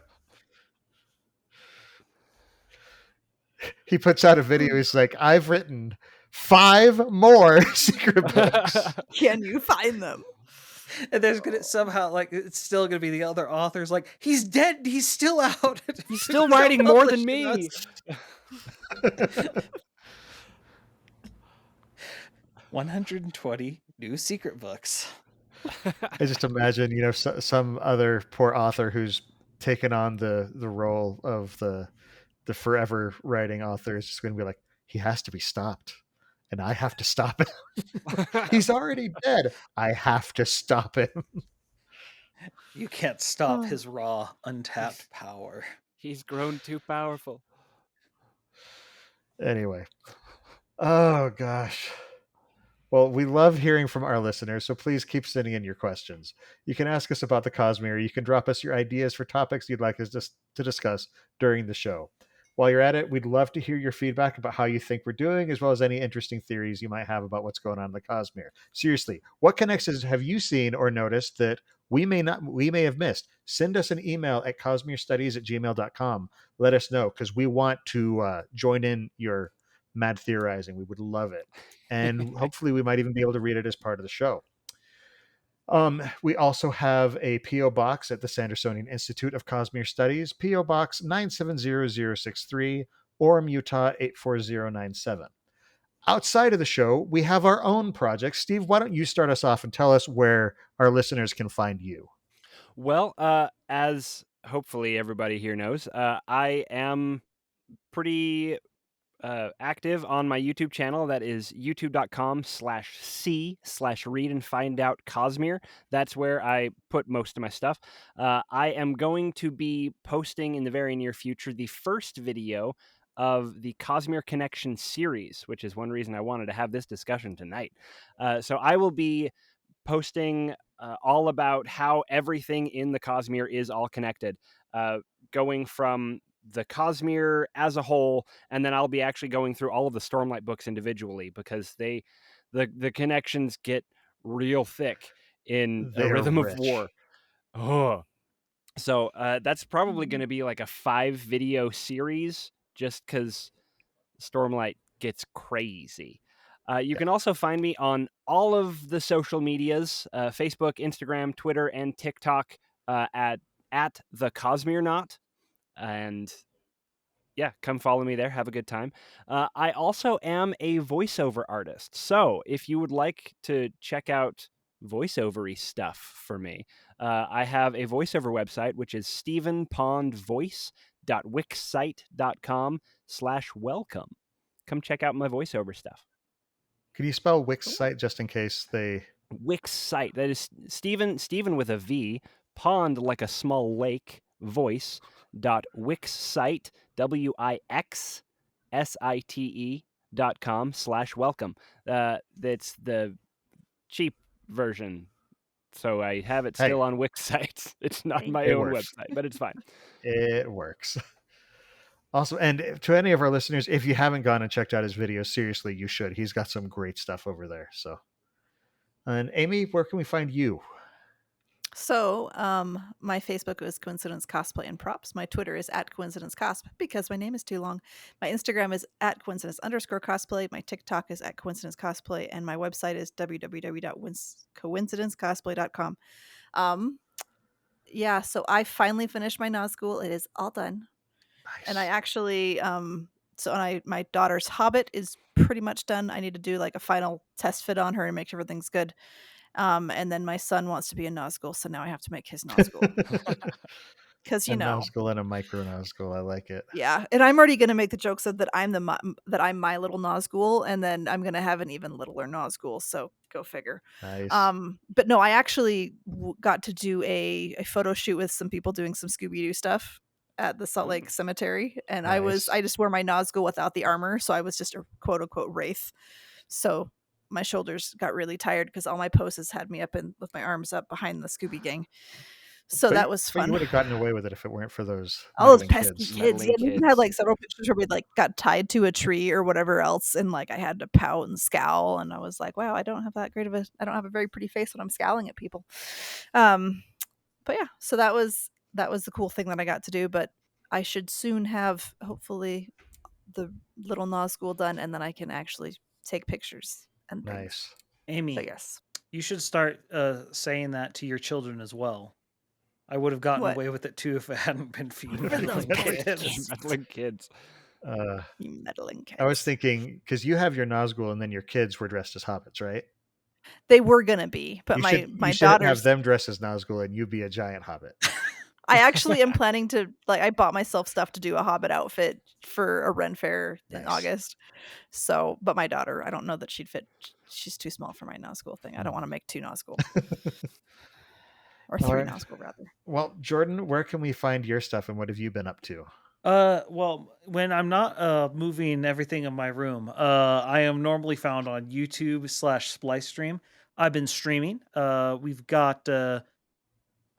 He puts out a video. He's like, I've written 5 more secret books. Can you find them? And there's gonna somehow it's still gonna be the other authors he's dead. He's still out. He's still writing more than me. 120 new secret books. I just imagine, some other poor author who's taken on the role of the forever writing author is just going to be like, he has to be stopped. And I have to stop him. He's already dead. I have to stop him. You can't stop his raw, untapped power. He's grown too powerful. Anyway. Oh, gosh. Well, we love hearing from our listeners, so please keep sending in your questions. You can ask us about the Cosmere. You can drop us your ideas for topics you'd like us to discuss during the show. While you're at it, we'd love to hear your feedback about how you think we're doing, as well as any interesting theories you might have about what's going on in the Cosmere. Seriously, what connections have you seen or noticed that we may have missed? Send us an email at cosmerestudies@gmail.com. Let us know, because we want to join in your mad theorizing. We would love it. And hopefully we might even be able to read it as part of the show. We also have a P.O. Box at the Sandersonian Institute of Cosmere Studies, P.O. Box 970063, Orem, Utah 84097. Outside of the show, we have our own projects. Steve, why don't you start us off and tell us where our listeners can find you? Well, as hopefully everybody here knows, I am pretty active on my YouTube channel. That is youtube.com/c/read and find out Cosmere. That's where I put most of my stuff. I am going to be posting in the very near future the first video of the Cosmere Connection series, which is one reason I wanted to have this discussion tonight. So I will be posting all about how everything in the Cosmere is all connected, going from the Cosmere as a whole, and then I'll be actually going through all of the Stormlight books individually, because the connections get real thick in A They're Rhythm rich. of War. Oh, so that's probably going to be like a 5-video series, just because Stormlight gets crazy. You can also find me on all of the social medias, Facebook, Instagram, Twitter, and TikTok at the Cosmere Knot. And yeah, come follow me there. Have a good time. I also am a voiceover artist. So if you would like to check out voiceovery stuff for me, I have a voiceover website, which is stephenpondvoice.wixsite.com/welcome. Come check out my voiceover stuff. Can you spell Wix site just in case they... Wix site. That is Stephen with a V, pond like a small lake, voice.wixsite, WIXSITE.com/welcome. That's the cheap version. So I have it still on Wix sites. It's not my own website, but it's fine. It works. Also, and to any of our listeners, if you haven't gone and checked out his videos, seriously, you should. He's got some great stuff over there. So, and Amy, where can we find you? So, my Facebook is Coincidence Cosplay and Props. My Twitter is @CoincidenceCosp because my name is too long. My Instagram is @coincidence_cosplay. My TikTok is @coincidence_cosplay, and my website is www.coincidencecosplay.com. Yeah, so I finally finished my Nazgul. It is all done. Nice. And I actually my daughter's Hobbit is pretty much done. I need to do like a final test fit on her and make sure everything's good. And then my son wants to be a Nazgul, so now I have to make his Nazgul. Because a Nazgul and a micro Nazgul, I like it. Yeah, and I'm already gonna make the jokes of that I'm my little Nazgul, and then I'm gonna have an even littler Nazgul. So go figure. Nice. But no, I actually got to do a photo shoot with some people doing some Scooby Doo stuff at the Salt Lake Cemetery, and Nice. I just wore my Nazgul without the armor, so I was just a quote unquote wraith. So my shoulders got really tired because all my poses had me up in with my arms up behind the Scooby Gang. So that was fun. But you would have gotten away with it if it weren't for those all those pesky kids. kids. Yeah, we even had like several pictures where we like got tied to a tree or whatever else, and like I had to pout and scowl, and I was like, wow, I don't have a very pretty face when I'm scowling at people. But yeah, so that was the cool thing that I got to do. But I should soon have hopefully the little Nazgul done, and then I can actually take pictures and things. Nice. Amy, So yes, you should start saying that to your children as well. I would have gotten away with it too if it hadn't been for you meddling kids. Meddling kids. You meddling kids. I was thinking, because you have your Nazgul and then your kids were dressed as hobbits, right? They were gonna be, but you my should daughters have them dressed as Nazgul and you be a giant hobbit. I actually am planning to I bought myself stuff to do a Hobbit outfit for a Ren Fair in August. So, but my daughter, I don't know that she'd fit. She's too small for my Nazgul thing. I don't want to make 2 Nazgul. Or 3 Nazgul, rather. Well, Jordan, where can we find your stuff and what have you been up to? Well, when I'm not moving everything in my room, I am normally found on YouTube /Splice Stream. I've been streaming. We've got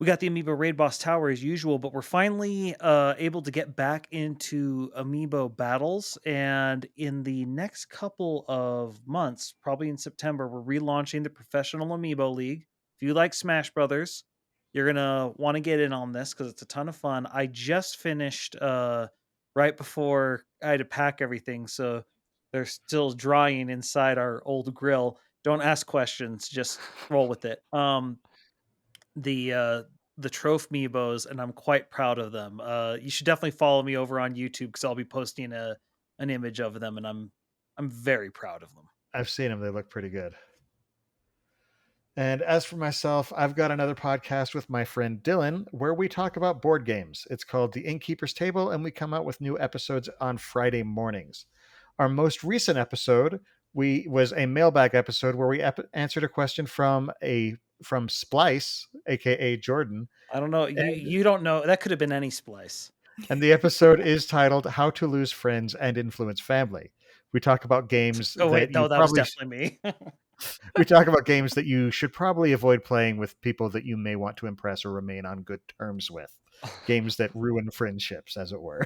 we got the Amiibo Raid Boss Tower as usual, but we're finally able to get back into Amiibo battles. And in the next couple of months, probably in September, we're relaunching the Professional Amiibo League. If you like Smash Brothers, you're going to want to get in on this because it's a ton of fun. I just finished right before I had to pack everything, so they're still drying inside our old grill. Don't ask questions, just roll with it. The Troph Meebos, and I'm quite proud of them. You should definitely follow me over on YouTube because I'll be posting an image of them, and I'm very proud of them. I've seen them; they look pretty good. And as for myself, I've got another podcast with my friend Dylan where we talk about board games. It's called The Innkeeper's Table, and we come out with new episodes on Friday mornings. Our most recent episode was a mailbag episode where we answered a question from Splice, aka Jordan. I don't know. You don't know. That could have been any Splice. And the episode is titled "How to Lose Friends and Influence Family." We talk about games. Oh wait, no, that was definitely me. We talk about games that you should probably avoid playing with people that you may want to impress or remain on good terms with. Games that ruin friendships, as it were.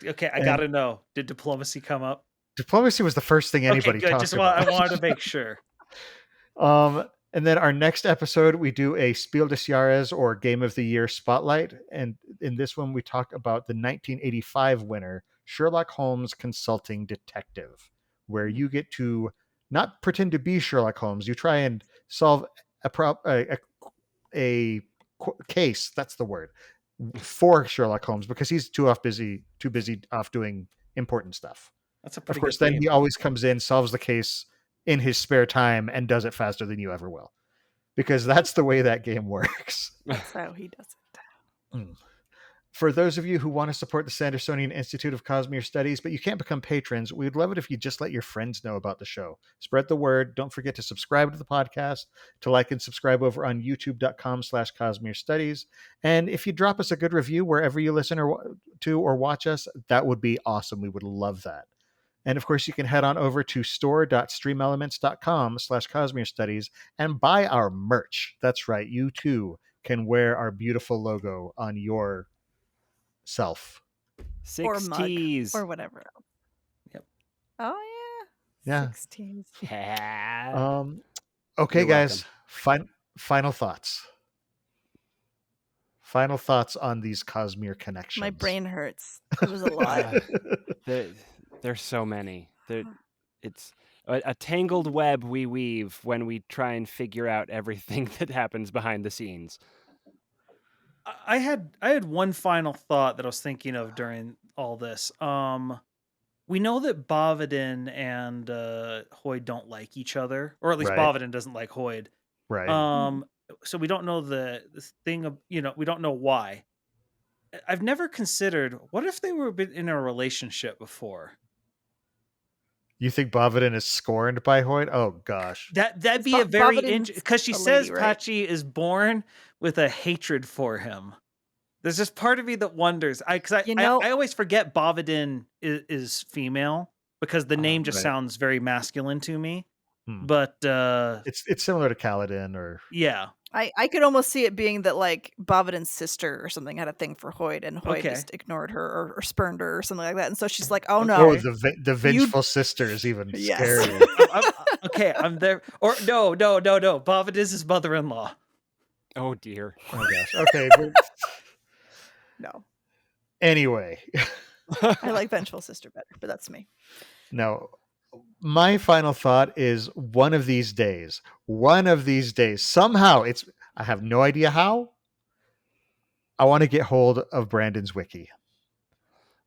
Okay, I gotta know. Did diplomacy come up? Diplomacy was the first thing anybody talked about. I wanted to make sure. And then our next episode, we do a Spiel des Jahres or Game of the Year spotlight. And in this one, we talk about the 1985 winner, Sherlock Holmes Consulting Detective, where you get to not pretend to be Sherlock Holmes. You try and solve a case, that's the word, for Sherlock Holmes because he's too busy off doing important stuff. That's a pretty Of course, good then theme. he always comes in, solves the case in his spare time, and does it faster than you ever will. Because that's the way that game works. That's how he does it. For those of you who want to support the Sandersonian Institute of Cosmere Studies, but you can't become patrons, we'd love it if you just let your friends know about the show. Spread the word. Don't forget to subscribe to the podcast, to like and subscribe over on youtube.com/Cosmere Studies. And if you drop us a good review wherever you listen to or watch us, that would be awesome. We would love that. And of course, you can head on over to store.streamelements.com/Cosmere Studies and buy our merch. That's right. You too can wear our beautiful logo on your self. 6 or mug, T's. or whatever else. Yep. Oh Yeah. 6 T's. Yeah. Okay, You're guys. Final thoughts. Final thoughts on these Cosmere connections. My brain hurts. It was a lot. There's so many. It's a tangled web we weave when we try and figure out everything that happens behind the scenes. I had one final thought that I was thinking of during all this. We know that Bovidin and Hoyd don't like each other, or at least Right. Bovidin doesn't like Hoyd. Right. So we don't know the thing of, we don't know why. I've never considered, what if they were in a relationship before? You think Bovidin is scorned by Hoyd? Oh gosh. That'd be a very Bovidin's interesting, because she a says lady, right? Patchy is born with a hatred for him. There's this part of me that wonders, I always forget Bovidin is female because the name just right. sounds very masculine to me. Hmm. But It's similar to Kaladin or yeah, I could almost see it being that like Bovidin's sister or something had a thing for Hoyd, and Hoyd Okay. just ignored her or spurned her or something like that, and so she's like, "Oh no, the vengeful sister is even Yes. scarier. I'm there. Or no. Bovidin is his mother-in-law. Oh dear. Oh gosh. Okay. no." Anyway, I like vengeful sister better, but that's me. no. My final thought is one of these days, somehow I have no idea how. I want to get hold of Brandon's wiki,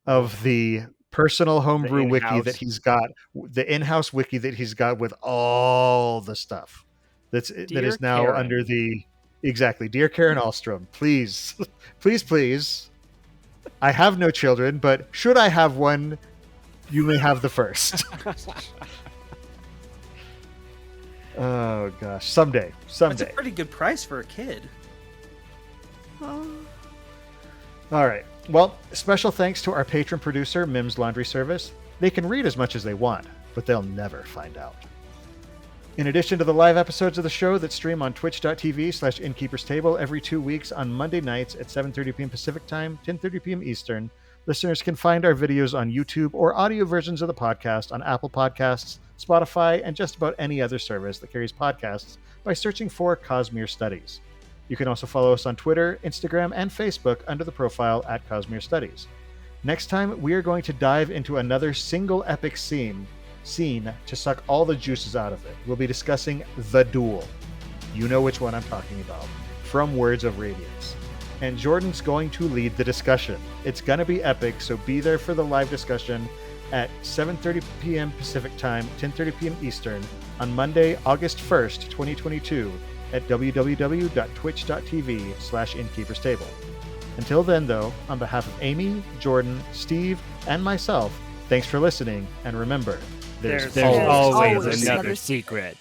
of the personal homebrew wiki that he's got, the in-house wiki that he's got with all the stuff that is now Karen. under the Dear Karen Ahlstrom, please, please. I have no children, but should I have one, you may have the first. Oh gosh, someday. That's a pretty good price for a kid. Oh. All right. Well, special thanks to our patron producer, Mim's Laundry Service. They can read as much as they want, but they'll never find out. In addition to the live episodes of the show that stream on twitch.tv/innkeeperstable every 2 weeks on Monday nights at 7:30 p.m. Pacific Time, 10:30 p.m. Eastern, listeners can find our videos on YouTube or audio versions of the podcast on Apple Podcasts, Spotify, and just about any other service that carries podcasts by searching for Cosmere Studies. You can also follow us on Twitter, Instagram, and Facebook under the profile at Cosmere Studies. Next time, we are going to dive into another single epic scene to suck all the juices out of it. We'll be discussing The Duel. You know which one I'm talking about. From Words of Radiance. And Jordan's going to lead the discussion. It's going to be epic, so be there for the live discussion at 7:30 p.m. Pacific Time, 10:30 p.m. Eastern on Monday, August 1st, 2022 at www.twitch.tv/innkeeperstable. Until then, though, on behalf of Amy, Jordan, Steve, and myself, thanks for listening, and remember, there's There's always another secret.